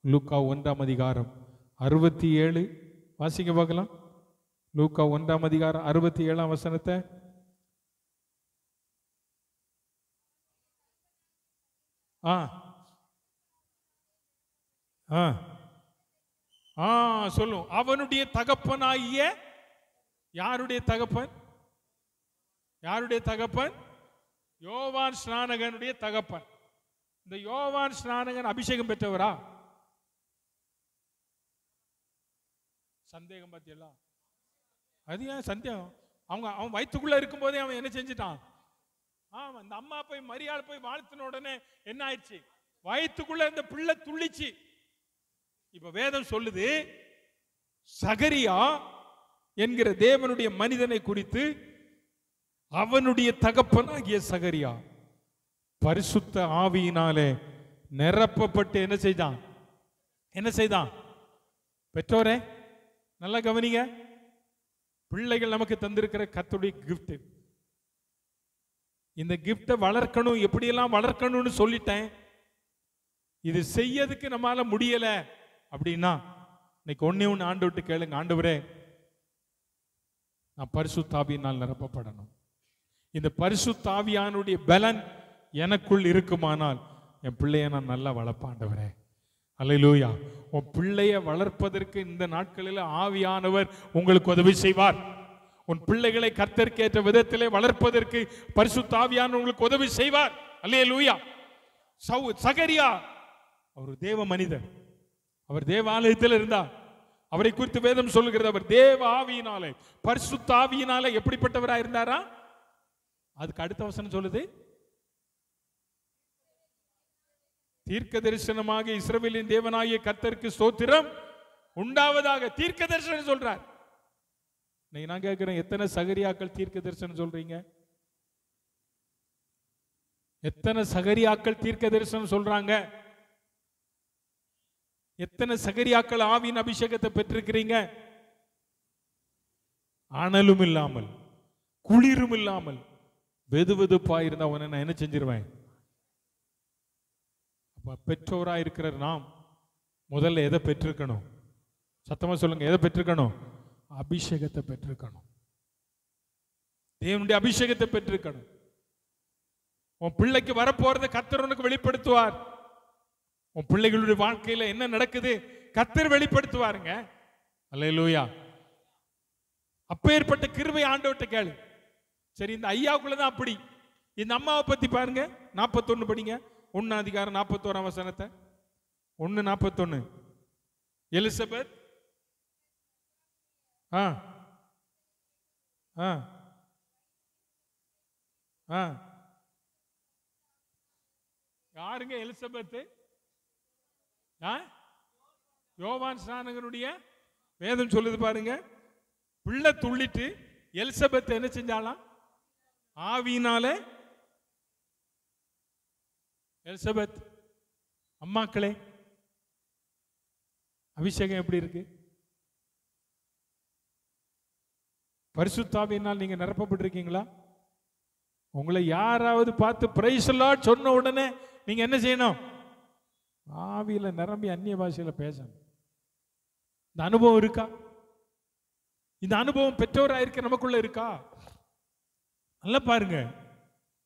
Speaker 1: லூக்கா 1ஆம் அதிகாரம் 67 வாசிக்க பார்க்கலாம். லூக்கா 1ஆம் அதிகாரம் 67ஆம் வசனத்தை. சொல்லும். அவனுடைய தகப்பனாகிய, யாருடைய தகப்பன்? யாருடைய தகப்பன்? யோவான் ஸ்நானகனுடைய தகப்பன். இந்த யோவான் ஸ்நானகன் அபிஷேகம் பெற்றவரா? சந்தேகம் பார்த்தீங்களா? அது ஏன் சந்தேகம்? அவன் வயிற்றுக்குள்ள இருக்கும் போதே அவன் என்ன செஞ்சிட்டான்? ஆமா, இந்த அம்மா போய் மரியாள் போய் வாழ்த்தின உடனே என்ன ஆயிடுச்சு? வயிற்றுக்குள்ள இந்த பிள்ளை துள்ளிச்சு. இப்ப வேதம் சொல்லுது, சகரியா என்கிற தேவனுடைய மனிதனை குறித்து அவனுடைய தகப்பனாகிய சகரியா பரிசுத்த ஆவியினாலே நிரப்பப்பட்டு என்ன செய்தான்? என்ன செய்தான்? பெற்றோரே நல்லா கவனிங்க, பிள்ளைகள் நமக்கு தந்திருக்கிற கர்த்தருடைய கிஃப்ட். இந்த கிஃப்டை வளர்க்கணும், எப்படியெல்லாம் வளர்க்கணும்னு சொல்லிட்டேன். இது செய்யறதுக்கு நம்மால முடியல அப்படின்னா இன்னைக்கு ஒண்ணே ஒன்று ஆண்டு விட்டு கேளுங்க, ஆண்டவரே நான் பரிசுத்த ஆவியினால் நிரப்பப்படணும். இந்த பரிசுத்த ஆவியானுடைய பலன் எனக்குள் இருக்குமானால் என் பிள்ளைய நான் நல்லா வளர்ப்பாண்டவரே. அல்லேலூயா. உன் பிள்ளைய வளர்ப்பதற்கு இந்த நாட்களில் ஆவியானவர் உங்களுக்கு உதவி செய்வார். உன் பிள்ளைகளை கர்த்தருக்கேற்ற விதத்திலே வளர்ப்பதற்கு பரிசுத்த ஆவியானவர் உங்களுக்கு உதவி செய்வார். அல்லேலூயா. சகரியா அவர் தேவ மனிதர், அவர் தேவாலயத்தில் இருந்தார். அவரை குறித்து வேதம் சொல்லுகிறது, அவர் தேவ ஆவியினாலே, பரிசுத்த ஆவியினாலே எப்படிப்பட்டவராக இருந்தாரா? அதுக்கு அடுத்த வசனம் சொல்லுது, தீர்க்க தரிசனமாக இஸ்ரவேலின் தேவனாகிய கர்த்தருக்கு ஸ்தோத்திரம் உண்டாவதாக தீர்க்க தரிசனம் சொல்றார். நான் கேட்கிறேன், எத்தனை சகரியாக்கள் தீர்க்க தரிசனம் சொல்றீங்க? எத்தனை சகரியாக்கள் தீர்க்க தரிசனம் சொல்றாங்க? எத்தனை சகரியாக்கள் ஆவியின் அபிஷேகத்தை பெற்றிருக்கிறீங்க? அனலும் இல்லாமல் குளிரும் இல்லாமல் வெது வெதுப்பாயிருந்தா உன்னை நான் என்ன செஞ்சிருவேன்? பெற்றோரா இருக்கிற நாம் முதல்ல எதை பெற்றிருக்கணும்? சத்தமா சொல்லுங்க, எதை பெற்றிருக்கணும்? அபிஷேகத்தை பெற்றிருக்கணும். தேவனுடைய அபிஷேகத்தை பெற்றிருக்கணும். உன் பிள்ளைக்கு வரப்போறதை கர்த்தர் உனக்கு வெளிப்படுத்துவார். உன் பிள்ளைகளுடைய வாழ்க்கையில என்ன நடக்குது கர்த்தர் வெளிப்படுத்துவாருங்க. அல்லேலூயா. அப்பேற்பட்ட கிருபை ஆண்டவர்ட்ட கேளு. சரி, இந்த ஐயாவுக்குள்ளதான் அப்படி. இந்த அம்மாவை பத்தி பாருங்க, 41 படிங்க. 1 அதிகாரம் 41 வசனத்தை. 1:41. எலிசபெத் ஆ ஆ ஆ யாருங்க எலிசபெத்? யோவான் ஸ்நானகனுடைய வேதம் சொல்லுது பாருங்க. பிள்ளை துள்ளிட்டு எலிசபெத் என்ன செஞ்சாலாம்? ஆவியினால. எலிசபெத் அம்மாக்களே, அபிஷேகம் எப்படி இருக்கு? பரிசுத்த ஆவியினால் நீங்க நிரப்பப்பட்டிருக்கீங்களா? உங்களை யாராவது பார்த்து பிரைஸ் தி லார்ட் சொன்ன உடனே நீங்க என்ன செய்யணும்? ஆவியில நிரம்பி அந்நிய பாஷையில பேசணும். இந்த அனுபவம் இருக்கா? இந்த அனுபவம் பெற்றோராக இருக்க நமக்குள்ள இருக்கா? நல்லா பாருங்க.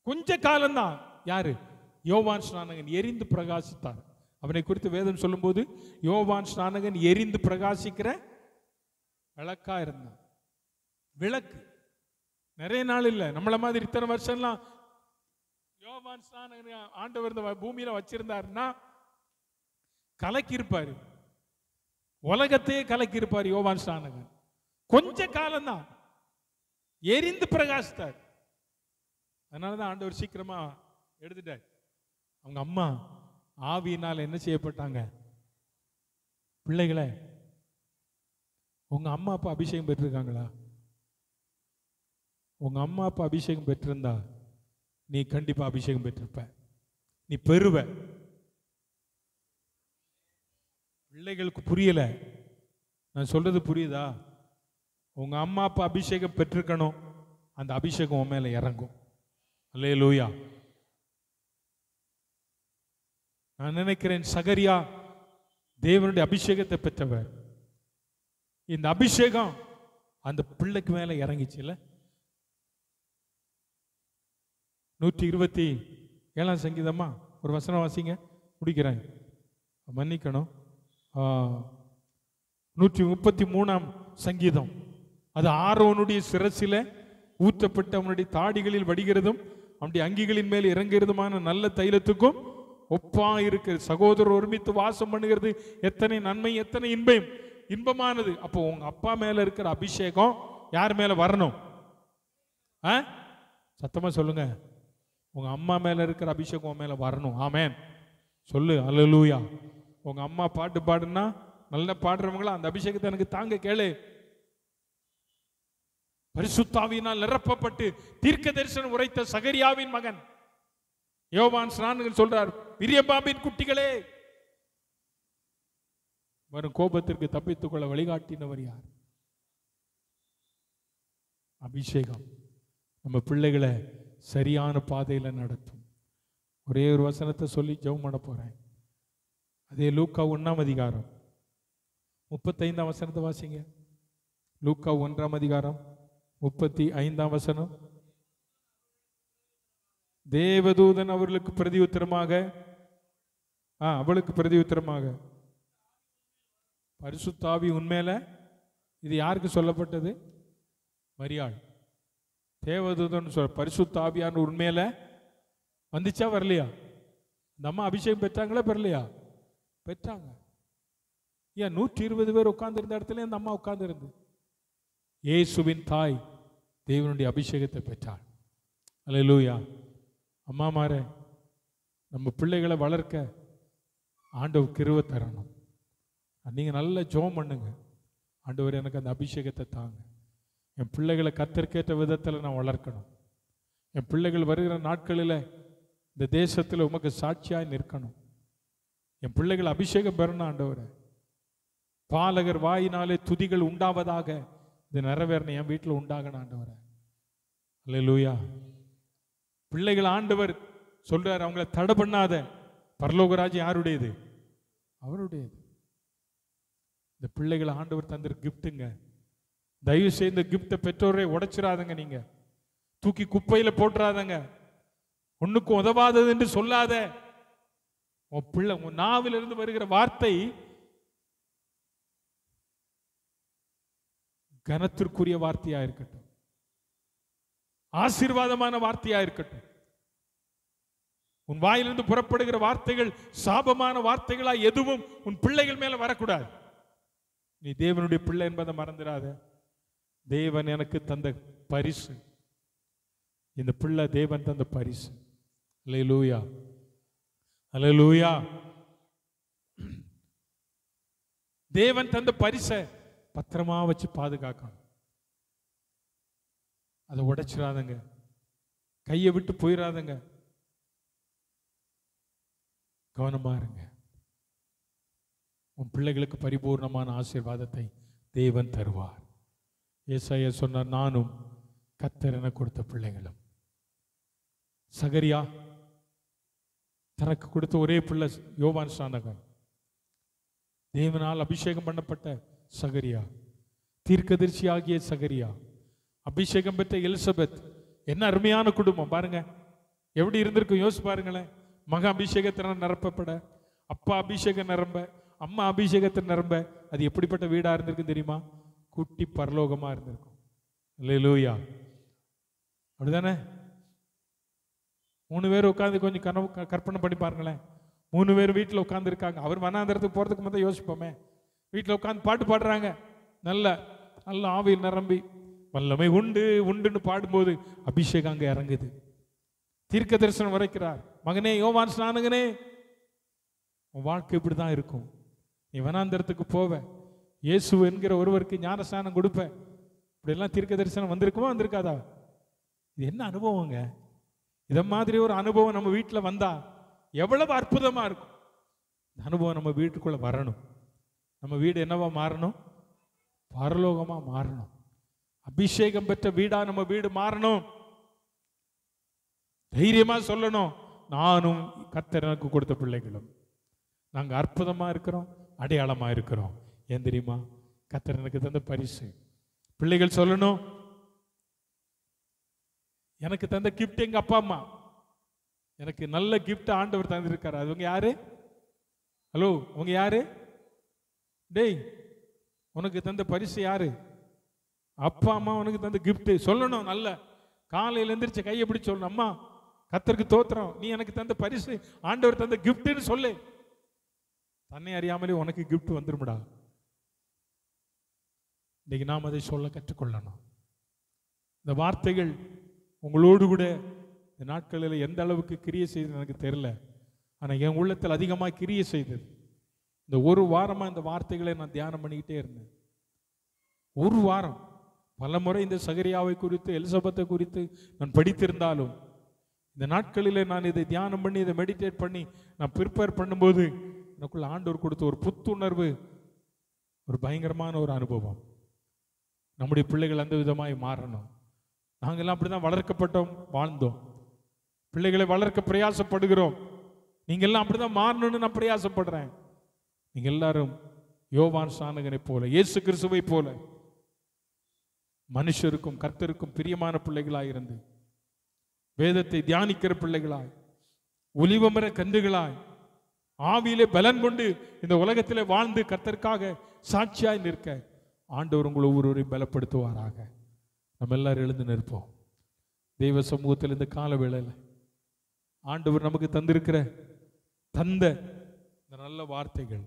Speaker 1: கொஞ்ச காலம்தான். யாரு? யோவான் ஸ்நானகன் எரிந்து பிரகாசித்தார். அவனை குறித்து வேதம் சொல்லும்போது யோவான் ஸ்நானகன் எரிந்து பிரகாசிக்கிற விளக்கா இருந்தான். விளக்கு நிறைய நாள் இல்லை, நம்மள மாதிரி இத்தனை வருஷம்லாம். யோவான் ஸ்நானகன் ஆண்டவர் இந்த பூமியில வச்சிருந்தாருன்னா கலக்கி இருப்பாரு, உலகத்தையே கலக்கி இருப்பார் யோவான் ஸ்நானகன். கொஞ்ச காலம்தான் எரிந்து பிரகாசித்தார். அதனாலதான் ஆண்டவர் சீக்கிரமா எடுத்துட்டார். அவங்க அம்மா ஆவியினால் என்ன செய்யப்பட்டாங்க? பிள்ளைகளே, உங்க அம்மா அப்பா அபிஷேகம் பெற்றிருக்காங்களா? உங்க அம்மா அப்பா அபிஷேகம் பெற்றிருந்தா நீ கண்டிப்பா அபிஷேகம் பெற்றிருப்ப, நீ பெறுவ. பிள்ளைகளுக்கு புரியல, நான் சொல்றது புரியுதா? உங்க அம்மா அப்பா அபிஷேகம் பெற்றிருக்கணும், அந்த அபிஷேகம் உன் மேல இறங்கும். அல்லேலூயா. நான் நினைக்கிறேன் சகரியா தேவனுடைய அபிஷேகத்தை பெற்றவர். இந்த அபிஷேகம் அந்த பிள்ளைக்கு மேல இறங்கிச்சுல. 127 சங்கீதமா ஒரு வசனம் வாசிங்க, முடிக்கிறேன். மன்னிக்கணும், 133 சங்கீதம். அது ஆரோனுடைய சிரசில ஊற்றப்பட்டு அவனுடைய தாடிகளில் வடிகிறதும் அவனுடைய அங்கிகளின் மேல் இறங்குகிறதுமான நல்ல தைலத்துக்கும் ஒப்பா இருக்கு. சகோதரர் ஒருமித்து வாசம் பண்ணுகிறது எத்தனை நன்மை, எத்தனை இன்பமானது. அப்போ உங்க அப்பா மேல இருக்கிற அபிஷேகம் யார் மேல வரணும்? சத்தமா சொல்லுங்க. உங்க அம்மா மேல இருக்கிற அபிஷேகம் உன் மேல வரணும். ஆமென் சொல்லு. அல்லேலூயா. உங்க அம்மா பாட்டு பாடுனா நல்ல பாடுறவங்களா அந்த அபிஷேகத்தை எனக்கு தாங்க கேளு. பரிசுத்த ஆவியினால் நிரப்பப்பட்டு தீர்க்க தரிசனம் உரைத்த சகரியாவின் மகன் யோவான் ஸ்நானகன் சொல்றார், பிரியபாபின் குட்டிகளே, வரும் கோபத்திற்கு தப்பித்துக் கொள்ள வழிகாட்டினவர் யார்? அபிஷேகம் நம்ம பிள்ளைகளை சரியான பாதையில நடத்தும். ஒரே ஒரு வசனத்தை சொல்லி ஜெபம் பண்ண போறேன். அதே லூக்கா 1 அதிகாரம் 35 வசனத்தை வாசிங்க. லூக்கா 1 அதிகாரம் 35 வசனம். தேவதூதன் அவர்களுக்கு பிரதியுத்தரமாக அவளுக்கு பிரதியுத்தரமாக, பரிசுத்த ஆவி உண்மையில, இது யாருக்கு சொல்லப்பட்டது? மரியாள். தேவதூதன் பரிசுத்த ஆவியான உண்மையில வந்துச்சா வரலையா? இந்த அம்மா அபிஷேகம் பெற்றாங்களா பெறலையா? பெற்றாங்க. ஏன் 120 பேர் உட்கார்ந்து இருந்த இடத்துல இந்த அம்மா உட்கார்ந்து இருந்து இயேசுவின் தாய் தேவனுடைய அபிஷேகத்தை பெற்றாள். அல்லேலூயா. அம்மா மாரே, நம்ம பிள்ளைகளை வளர்க்க ஆண்டவர் கிருபை தரணும். நீங்க நல்ல ஜெபம் பண்ணுங்க. ஆண்டவர் எனக்கு அந்த அபிஷேகத்தை தாங்க, என் பிள்ளைகளை கர்த்தருக்கேற்ற விதத்தில் நான் வளர்க்கணும். என் பிள்ளைகள் வருகிற நாட்களில் இந்த தேசத்தில் உமக்கு சாட்சியாய் நிற்கணும். என் பிள்ளைகள் அபிஷேகம் பெறணும். ஆண்டவரை, பாலகர் வாயினாலே துதிகள் உண்டாவதாக இது நிறைவேறணும், என் வீட்டில் உண்டாகணும். ஆண்டவரை, அல்லேலூயா. பிள்ளைகள் ஆண்டவர் சொல்றார், அவங்கள தடை பண்ணாத. பரலோகராஜ்யம் யாருடையது? அவருடையது. இந்த பிள்ளைகளை ஆண்டவர் தந்திர கிஃப்ட்டுங்க. தயவு செய்து இந்த கிஃப்டை பெற்றோரை உடைச்சிடாதங்க. நீங்க தூக்கி குப்பையில போட்டுறாதங்க. ஒண்ணுக்கும் உதவாதது என்று சொல்லாத. உன் பிள்ளை உன் நாவிலிருந்து வருகிற வார்த்தை கனத்திற்குரிய வார்த்தையா இருக்கட்டும், ஆசீர்வாதமான வார்த்தையா இருக்கட்டும். உன் வாயிலிருந்து புறப்படுகிற வார்த்தைகள் சாபமான வார்த்தைகளா எதுவும் உன் பிள்ளைகள் மேல வரக்கூடாது. நீ தேவனுடைய பிள்ளை என்பதை மறந்துடாத. தேவன் எனக்கு தந்த பரிசு. இந்த பிள்ளை தேவன் தந்த பரிசு. அல்லேலூயா, அல்லேலூயா. தேவன் தந்த பரிசை பத்திரமா வச்சு பாதுகாக்கணும். அதை உடைச்சிடாதங்க, கையை விட்டு போயிடாதங்க. கவனமா இருங்க. உன் பிள்ளைகளுக்கு பரிபூர்ணமான ஆசீர்வாதத்தை தேவன் தருவார். ஏசாயா சொன்னார், நானும் கர்த்தர் என கொடுத்த பிள்ளைகளும். சகரியா தனக்கு கொடுத்த ஒரே பிள்ளை யோவான் ஸ்நானகன். தேவனால் அபிஷேகம் பண்ணப்பட்ட சகரியா, தீர்க்கதரிசி ஆகிய சகரியா, அபிஷேகம் பெற்ற எலிசபெத். என்ன அருமையான குடும்பம் பாருங்க. எப்படி இருந்திருக்கும் யோசிச்சு பாருங்களேன். மக அபிஷேகத்தினால் நிரப்பப்பட, அப்பா அபிஷேகம் நிரம்ப, அம்மா அபிஷேகத்தை நிரம்ப, அது எப்படிப்பட்ட வீடா இருந்திருக்கும் தெரியுமா? குட்டி பரலோகமா இருந்திருக்கும். அல்லேலூயா. அப்படிதானே? 3 பேர் உட்காந்து கொஞ்சம் கற்பனை பண்ணி பாருங்களேன். 3 பேர் வீட்டில் உட்காந்து இருக்காங்க. அவர் வனாந்தரத்துக்கு போறதுக்கு முதல் யோசிப்போமே. வீட்டில் உட்காந்து பாட்டு பாடுறாங்க. நல்ல நல்ல ஆவியில் நிரம்பி வல்லமை உண்டு உண்டுன்னு பாடும்போது அபிஷேகம் அங்கே இறங்குது. தீர்க்க தரிசனம் வரைக்கிறார். மகனே யோவான் ஸ்நானகனே, உன் வாழ்க்கை இப்படிதான் இருக்கும். நீ வனாந்தரத்துக்கு போவ, இயேசு என்கிற ஒருவருக்கு ஞான ஸ்நானம் கொடுப்ப. இப்படியெல்லாம் தீர்க்க தரிசனம் வந்திருக்குமா வந்திருக்காதா? இது என்ன அனுபவங்க? இதை மாதிரி ஒரு அனுபவம் நம்ம வீட்டில் வந்தா எவ்வளவு அற்புதமா இருக்கும். இந்த அனுபவம் நம்ம வீட்டுக்குள்ள வரணும். நம்ம வீடு என்னவா மாறணும்? பரலோகமா மாறணும். அபிஷேகம் பெற்ற வீடா நம்ம வீடு மாறணும். தைரியமா சொல்லணும், நானும் கர்த்தர் எனக்கு கொடுத்த பிள்ளைகளும். நாங்க அற்புதமா இருக்கிறோம், அடையாளமா இருக்கிறோம். ஏன் தெரியுமா? கர்த்தர் எனக்கு தந்த பரிசு. பிள்ளைகள் சொல்லணும், எனக்கு தந்த கிஃப்ட் எங்க அப்பா அம்மா. எனக்கு நல்ல கிஃப்ட் ஆண்டவர் தந்திருக்காரு. அது உங்க யாரு? ஹலோ, உங்க யாரு? டேய், உனக்கு தந்த பரிசு யாரு? அப்பா அம்மா உனக்கு தந்த கிஃப்ட். சொல்லணும், நல்ல காலையில் எந்திரிச்ச கையை பிடிச்சு சொல்லணும், அம்மா கர்த்தருக்கு தோத்திரம், நீ எனக்கு தந்த பரிசு, ஆண்டவர் தந்த கிஃப்ட்னு சொல்லு. தன்னை அறியாமலே உனக்கு கிஃப்ட் வந்துருமுடா. இன்னைக்கு நாம் அதை சொல்ல கற்றுக்கொள்ளணும். இந்த வார்த்தைகள் உங்களோடு கூட இந்த நாட்களில் எந்த அளவுக்கு கிரியை செய்தது எனக்கு தெரியல. ஆனால் என் உள்ளத்தில் அதிகமாக கிரியை செய்தது. இந்த ஒரு வாரமாக இந்த வார்த்தைகளை நான் தியானம் பண்ணிக்கிட்டே இருந்தேன். ஒரு வாரம் பல முறை இந்த சகரியாவை குறித்து, எலிசபெத்தை குறித்து நான் படித்திருந்தாலும், இந்த நாட்களில் நான் இதை தியானம் பண்ணி, இதை மெடிடேட் பண்ணி நான் ப்ரிப்பேர் பண்ணும்போது எனக்குள்ள ஆண்டவர் கொடுத்த ஒரு புத்துணர்வு, ஒரு பயங்கரமான ஒரு அனுபவம். நம்முடைய பிள்ளைகள் அந்த விதமாய் மாறணும். நாங்கள்லாம் அப்படிதான் வளர்க்கப்பட்டோம், வாழ்ந்தோம். பிள்ளைகளை வளர்க்க பிரயாசப்படுகிறோம். நீங்கள்லாம் அப்படிதான் மாறணும்னு நான் பிரயாசப்படுறேன். நீங்க எல்லாரும் யோவான் ஸ்நானகனை போல, இயேசு கிறிஸ்துவை போல மனுஷருக்கும் கர்த்தருக்கும் பிரியமான பிள்ளைகளாய் இருந்து, வேதத்தை தியானிக்கிற பிள்ளைகளாய், ஒலிவமர கன்றுகளாய், ஆவியிலே பலன் கொண்டு இந்த உலகத்திலே வாழ்ந்து கர்த்தருக்காக சாட்சியாய் நிற்க ஆண்டவர் உங்களை ஒவ்வொருவரையும் பலப்படுத்துவாராக. நம்ம எல்லாரும் எழுந்து நிற்போம். தெய்வ சமூகத்தில் இந்த கால வேளையில் ஆண்டவர் நமக்கு தந்திருக்கிற தந்த இந்த நல்ல வார்த்தைகள்,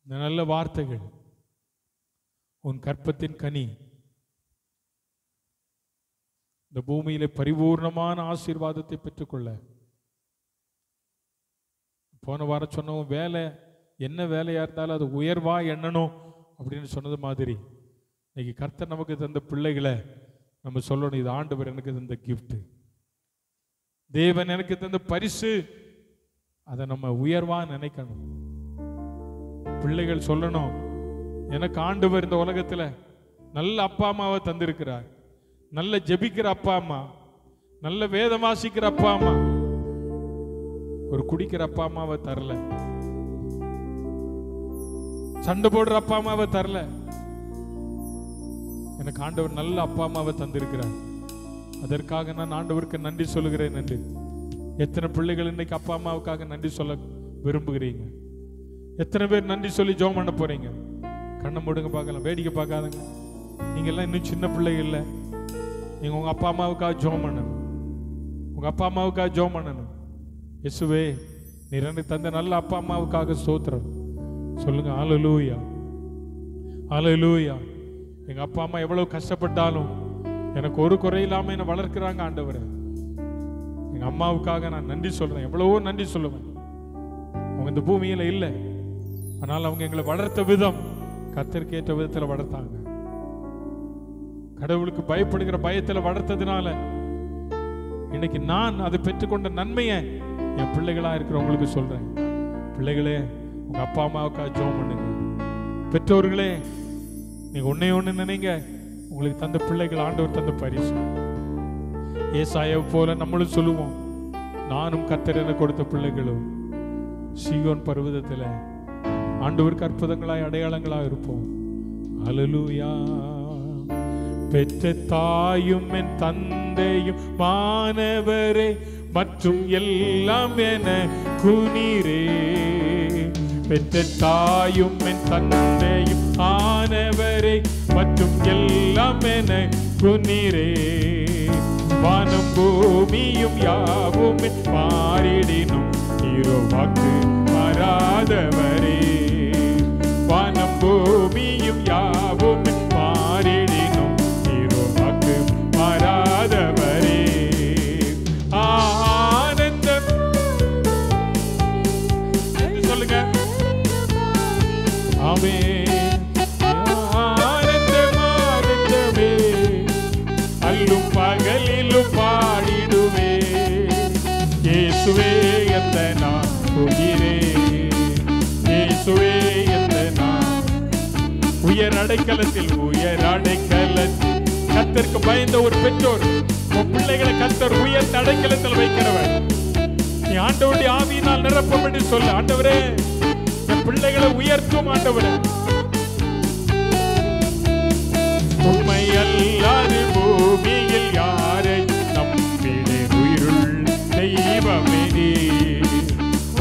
Speaker 1: இந்த நல்ல வார்த்தைகள், உன் கற்பத்தின் கனி இந்த பூமியிலே பரிபூர்ணமான ஆசீர்வாதத்தை பெற்றுக்கொள்ள. போன வாரம் சொன்னோம், வேலை என்ன வேலையா இருந்தாலும் அது உயர்வா எண்ணணும் அப்படின்னு சொன்னது மாதிரி, இன்னைக்கு கர்த்தர் நமக்கு தந்த பிள்ளைகளை நம்ம சொல்லணும், இது ஆண்டவர் எனக்கு தந்த கிஃப்ட், தேவன் எனக்கு தந்த பரிசு. அதை நம்ம உயர்வா நினைக்கணும். பிள்ளைகள் சொல்லணும், எனக்கு ஆண்டவர் இந்த உலகத்துல நல்ல அப்பா அம்மாவை தந்திருக்கிறார். நல்ல ஜெபிக்கிற அப்பா அம்மா, நல்ல வேதம் வாசிக்கிற அப்பா அம்மா, ஒரு குடிக்கிற அப்பா அம்மாவை தரல, சண்டை போடுற அப்பா அம்மாவை தரல. எனக்கு ஆண்டவர் நல்ல அப்பா அம்மாவை தந்திருக்கிறார். அதற்காக நான் ஆண்டவருக்கு நன்றி சொல்லுகிறேன். நன்றி. எத்தனை பிள்ளைகள் இன்னைக்கு அப்பா அம்மாவுக்காக நன்றி சொல்ல விரும்புகிறீங்க? எத்தனை பேர் நன்றி சொல்லி ஜெபம் பண்ண போறீங்க? கண்ணை மூடுங்க பார்க்கலாம், வேடிக்கை பார்க்காதங்க. நீங்க எல்லாம் இன்னும் சின்ன பிள்ளைகள் இல்லை. நீங்க உங்க அப்பா அம்மாவுக்காக ஜெபம் பண்ணணும். உங்க அப்பா அம்மாவுக்காக ஜெபம் பண்ணணும். இயேசுவே, நீர் எனக்கு தந்த நல்ல அப்பா அம்மாவுக்காக ஸ்தோத்திரம் சொல்லுங்க. ஹல்லேலூயா. ஹல்லேலூயா. எங்க அப்பா அம்மா எவ்வளவு கஷ்டப்பட்டாலும் எனக்கு ஒரு குறை இல்லாம என்ன வளர்க்கிறாங்க ஆண்டவரே. எங்க அம்மாவுக்காக நான் நன்றி சொல்றேன், எவ்வளவோ நன்றி சொல்லுவேன். அவங்க இந்த பூமியில இல்லை, ஆனால் அவங்க எங்களை வளர்த்த விதம் கர்த்தருக்கு ஏற்ற விதத்தில் வளர்த்தாங்க. கடவுளுக்கு பயப்படுகிற பயத்தில் வளர்த்ததுனால இன்னைக்கு நான் அதை பெற்றுக்கொண்ட நன்மையை என் பிள்ளைகளா இருக்கிறவங்களுக்கு சொல்றேன். பிள்ளைகளே, உங்க அப்பா அம்மாவுக்காக ஜெபம் பண்ணுங்க. பெற்றோர்களே, நீங்க ஒண்ணு நினைங்க, உங்களுக்கு தந்த பிள்ளைகள் ஆண்டவர் தந்த பரிசு. ஏசாயாவை போல நம்மளும் சொல்லுவோம், நானும் கர்த்தர் என கொடுத்த பிள்ளைகளும் சீயோன் பர்வதத்தில் ஆண்டவருக்கு அற்புதங்களாய் அடையாளங்களாய் இருப்போம். ஹல்லேலூயா. பெற்ற தாயும் என் தந்தையும் மாணவரே மற்றும் எல்லாம் என குனிரே. பெற்ற தாயும் என் தந்தையும் ஆனவரே மற்றும் எல்லாம் என குனிரே. வானம் பூமியும் யாவும் மாறிடினும் நீரோ வாக்கு மாறாதவரே. வானம் பூமியும் யாவும் மாறிடினும் நீரோ வாக்கு மாறாதவரே. ஆனந்தம் சொல்லுங்க. ஆமென். ஆனந்தம் ஆனந்தமே, அல்லும் பகலிலும் பாடிடுவே. இயேசுவே எந்த நான் உயிரே, இயேசுவே எந்த நான். உயர் அடைக்கலத்தில் கர்த்தருக்கு பயந்த ஒரு பெற்றோர் உன் பிள்ளைகளை கர்த்தர் உயர் அடைக்கலத்தில் வைக்கிறவர். நீ ஆண்டவருடைய ஆவியினால் நிரப்பம் என்று சொல்லு. ஆண்டவரே, என் பிள்ளைகளை உயர்த்தும் ஆண்டவரே. உண்மை அல்லாது பூமியில் யாரை நம்பினே உயிருள் தெய்வமே.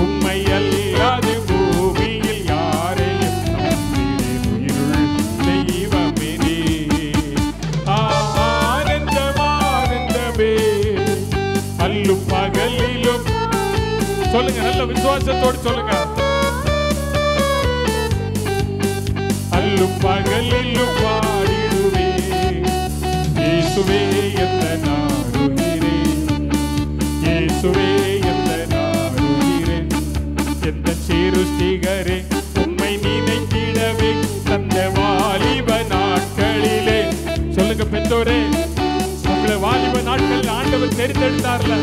Speaker 1: உண்மை அல்லாது பூமியில் யாரையும் நம்பினே உயிருள் தெய்வமே. ஆனந்தம் ஆனந்தமே, அல்லும் பகலிலும். சொல்லுங்க, நல்ல விசுவாசத்தோடு சொல்லுங்க. அல்லும் பகலிலும் பாடிடுவே. இயேசுவே எந்த நாடுகிறே, இயேசுவே எந்த நாடுகிறே. எந்த சிருஷ்டிகரே உம்மை நினைத்திடவே தந்த வாலிப நாட்களிலே. சொல்லுங்க பெற்றோரே, உங்களை வாலிப நாட்களில் ஆண்டவர் தெரிந்தெடுத்தார்ல.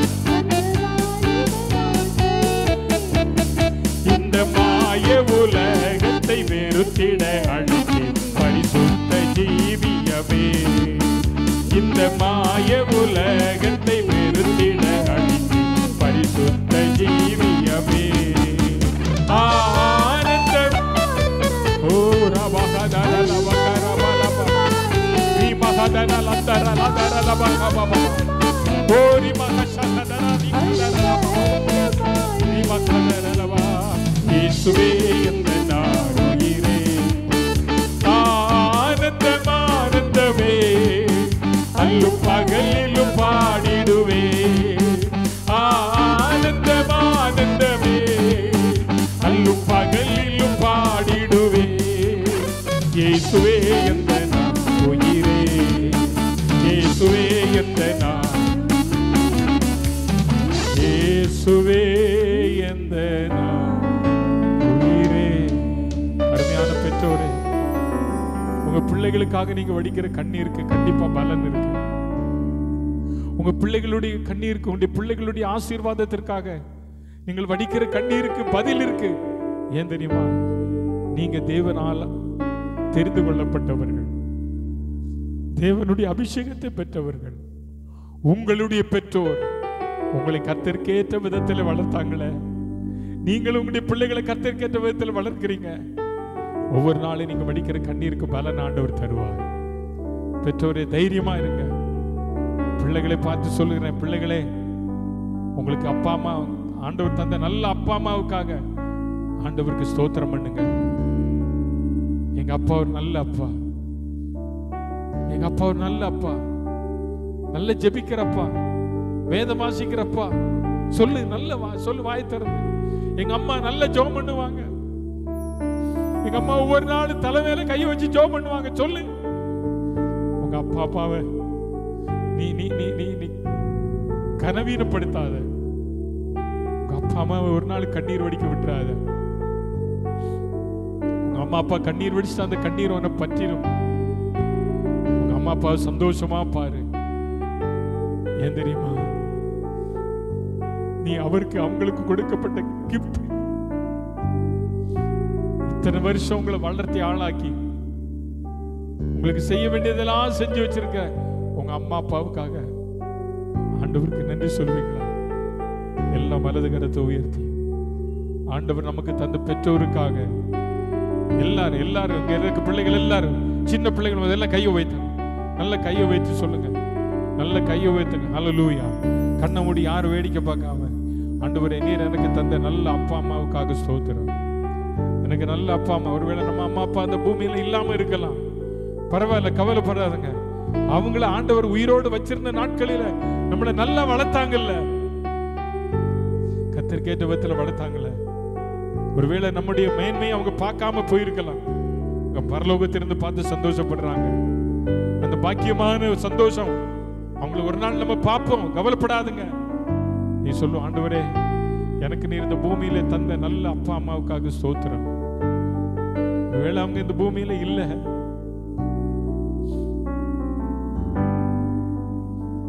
Speaker 1: இந்த மாய உலகத்தை வெறுத்திட அழைத்தே பரிசுத்த ஜீவியமே. இந்த மாய உலகத்தை வெறுத்திட அழைத்தே பரிசுத்த ஜீவியமே. ஆனந்தம் ஓ ரபகதல லபகரபலப ரி மகதன லந்தர லந்தர லபகபப ஓ ரி மகஷதன நிகதன ரி மகதன லப. இயேசுவே எந்த நாடுகிறே. ஆனந்தம் ஆனந்தமே, அல்லும் பகலிலும் பாடிடுவே. ஆனந்தம் ஆனந்தமே, அல்லும் பகலிலும் பாடிடுவே. இயேசுவே எந்த உயிரே, இயேசுவே எந்த இயேசுவே எந்த உங்க பிள்ளைகளுக்காக நீங்க வடிக்கிற கண்ணீருக்கு கண்டிப்பா பலன் இருக்கு. உங்க பிள்ளைகளுடைய கண்ணீருக்கு, உங்களுடைய பிள்ளைகளுடைய ஆசீர்வாதத்திற்காக நீங்கள் வடிக்கிற கண்ணீருக்கு பதில் இருக்கு. ஏன் தெரியுமா? நீங்க தேவனால் தெரிந்து கொள்ளப்பட்டவர்கள், தேவனுடைய அபிஷேகத்தை பெற்றவர்கள். உங்களுடைய பெற்றோர் உங்களை கர்த்தருக்கேற்ற விதத்தில் வளர்த்தாங்களே, நீங்கள் உங்களுடைய பிள்ளைகளை கர்த்தருக்கேற்ற விதத்தில் வளர்க்கிறீங்க. ஒவ்வொரு நாளும் நீங்க வடிக்கிற கண்ணீருக்கு பலன் ஆண்டவர் தருவார். பெற்றோரே, தைரியமா இருங்க. பிள்ளைகளை பார்த்து சொல்லுகிறேன், பிள்ளைகளே, உங்களுக்கு அப்பா அம்மா ஆண்டவர் தந்த நல்ல அப்பா அம்மாவுக்காக ஆண்டவருக்கு ஸ்தோத்திரம் பண்ணுங்க. எங்க அப்பா ஒரு நல்ல அப்பா, எங்க அப்பா ஒரு நல்ல அப்பா, நல்ல ஜெபிக்கிறப்பா, வேதம் வாசிக்கிறப்பா. சொல்லு, நல்ல சொல்லு, வாய் திறந்து. எங்க அம்மா நல்ல ஜெபம் பண்ணுவாங்க, எங்க அம்மா ஒவ்வொரு நாள் தலை மேல கையை வச்சு ஜெபம் பண்ணுவாங்க. சொல்லு, உங்க அப்பா அப்பாவை நீ நீ நீ நீ நீ கனவீனப்படுத்தாத. உங்க அப்பா அம்மாவை ஒரு நாள் கண்ணீர் வடிக்க விட்டுறாத. உங்க அம்மா அப்பா கண்ணீர் வடிச்சுட்டு அந்த கண்ணீர் உன்னை பற்றிடும். உங்க அம்மா அப்பாவை சந்தோஷமா பாரு. ஏன் தெரியுமா? நீ அவங்களுக்கு கொடுக்கப்பட்ட கிஃப்ட். இத்தனை வருஷம் உங்களை வளர்த்தி ஆளாக்கி உங்களுக்கு செய்ய வேண்டியதெல்லாம் செஞ்சு வச்சிருக்க உங்க அம்மா அப்பாவுக்காக ஆண்டவருக்கு நன்றி சொல்வீங்களா? எல்லாம் வலது கரத்தை உயர்த்தி ஆண்டவர் நமக்கு தந்த பெற்றோருக்காக எல்லாரும் எல்லாரும் இங்க இருக்க பிள்ளைகள் எல்லாரும், சின்ன பிள்ளைகள் எல்லாம் கையை வைத்தாங்க. நல்ல கையை வைத்து சொல்லுங்க, நல்ல கையை வைத்துங்க. ஹல்லேலூயா. கண்ணை மூடி யாரும் வேடிக்கை பார்க்காம, ஆண்டவரே நீர் எனக்கு தந்த நல்ல அப்பா அம்மாவுக்காக ஸ்தோத்திரம். எனக்கு நல்ல அப்பா அம்மா. ஒருவேளை நம்ம அம்மா அப்பா அந்த பூமியில இல்லாம இருக்கலாம், பரவாயில்ல, கவலைப்படாதுங்க. அவங்கள ஆண்டவர் உயிரோடு வச்சிருந்த நாட்களில நம்மளை நல்லா வளர்த்தாங்கல்ல, கர்த்தருக்கேற்ற விதத்துல வளர்த்தாங்கல்ல. ஒருவேளை நம்முடைய மேன்மையை அவங்க பார்க்காம போயிருக்கலாம், பரலோகத்திலிருந்து பார்த்து சந்தோஷப்படுறாங்க. அந்த பாக்கியமான சந்தோஷம் அவங்களை ஒரு நாள் நம்ம பார்ப்போம். கவலைப்படாதுங்க. நீ சொல்லு, ஆண்டவரே எனக்கு நீர் இந்த பூமியில தந்த நல்ல அப்பா அம்மாவுக்காக ஸ்தோத்திரம். ஒருவேளை அவங்க இந்த பூமியில இல்ல,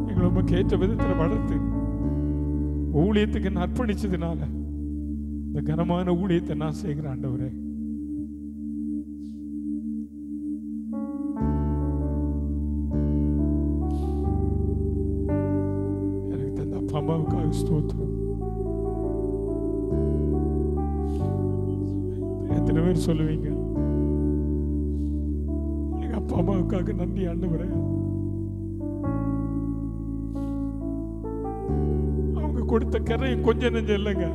Speaker 1: எங்களை உமக்கு ஏற்ற விதத்துல வளர்த்து ஊழியத்துக்கு அர்ப்பணிச்சதுனால இந்த கனமான ஊழியத்தை நான் செய்கிறேன். ஆண்டவரே எனக்கு தந்த அப்பா அம்மாவுக்காக ஸ்தோத்திரம். எத்தனை பேர் சொல்லுவீங்க, எங்க அப்பா அம்மாவுக்காக நன்றி ஆண்டவரே. அவங்க கொடுத்த கரையும் கொஞ்சம் நெஞ்சம் இல்லைங்க.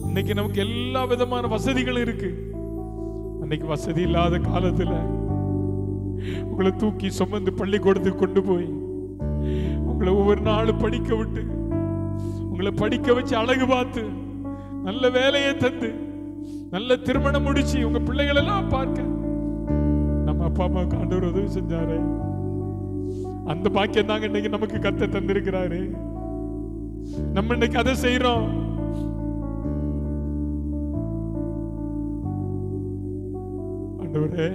Speaker 1: இன்னைக்கு நமக்கு எல்லா விதமான வசதிகளும் இருக்கு. அன்னைக்கு வசதி இல்லாத காலத்துல உங்களை தூக்கி சுமந்து பள்ளிக்கூடத்துக்கு கொண்டு போய் உங்களை ஒவ்வொரு நாளும் படிக்க விட்டு, உங்களை படிக்க வச்சு அழகு பார்த்து நல்ல வேலையை தந்து நல்ல திருமணம் முடிச்சு உங்க பிள்ளைகள் எல்லாம் பார்க்க நம்ம அப்பா அம்மாவுக்கு ஆண்டவர் உதவி செஞ்சாரு. அந்த பாக்கியம் தாங்க இன்னைக்கு நமக்கு கர்த்தர் தந்திருக்கிறாரு. நம்ம இன்னைக்கு அதை செய்யறோம். ஆண்டவரே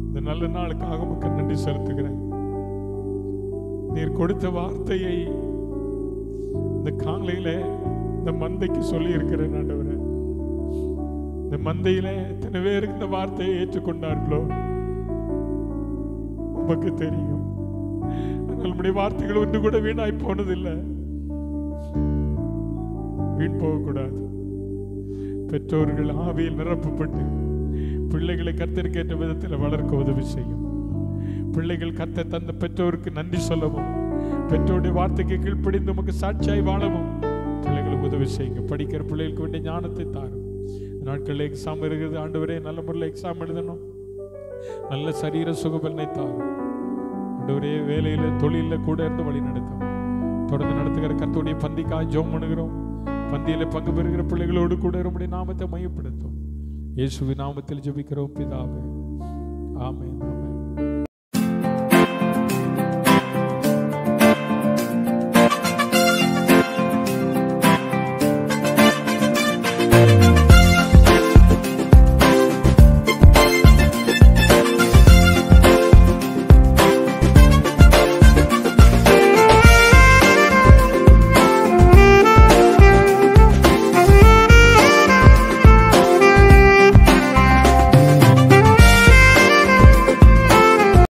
Speaker 1: இந்த நல்ல நாளுக்காக உமக்கு நன்றி செலுத்துகிறேன். நீர் கொடுத்த வார்த்தையை இந்த காலையில இந்த மந்தைக்கு சொல்லி இருக்கிறேன். ஆண்டவரே இந்த மந்தையில எத்தனை பேர் இந்த வார்த்தையை ஏற்றுக்கொண்டார்களோ உமக்கு தெரியும். நம்முடைய வார்த்தைகள் ஒன்று கூட வீணாய் போனதில்லை. வீண் போகக்கூடாது. பெற்றோர்கள் ஆவியில் நிரப்பப்பட்டு பிள்ளைகளை கர்த்தருக்கேற்ற விதத்தில் வளர்க்க உதவி செய்யும். பிள்ளைகள் கர்த்தர் தந்த பெற்றோருக்கு நன்றி சொல்லவும், பெற்றோருடைய வார்த்தைக்கு கீழ்ப்படிந்து நமக்கு சாட்சியாய் வாழவும் பிள்ளைகளுக்கு உதவி செய்யுங்க. படிக்கிற பிள்ளைகளுக்கு வேண்டிய ஞானத்தை தாரும். நாட்களில் எக்ஸாம் இருக்குது. ஆண்டவரே நல்ல முறையில் எக்ஸாம் எழுதணும். நல்ல சரீர சுகபலனை தாரும். ஆண்டவரே வேலையில தொழில கூட இருந்து வழி நடத்தும். தொடர்ந்து நடத்துகிற கர்த்தருடைய பந்திக்காய் ஜெபம் பண்ணுகிறோம். பந்தியில பங்கு பெறுகிற பிள்ளைகளோடு கூட நம்முடைய நாமத்தை மையப்படுத்தும். இயேசுவின் நாமத்தில் ஜெபிக்கிறோம் பிதாவே. ஆமென். ஆமென்.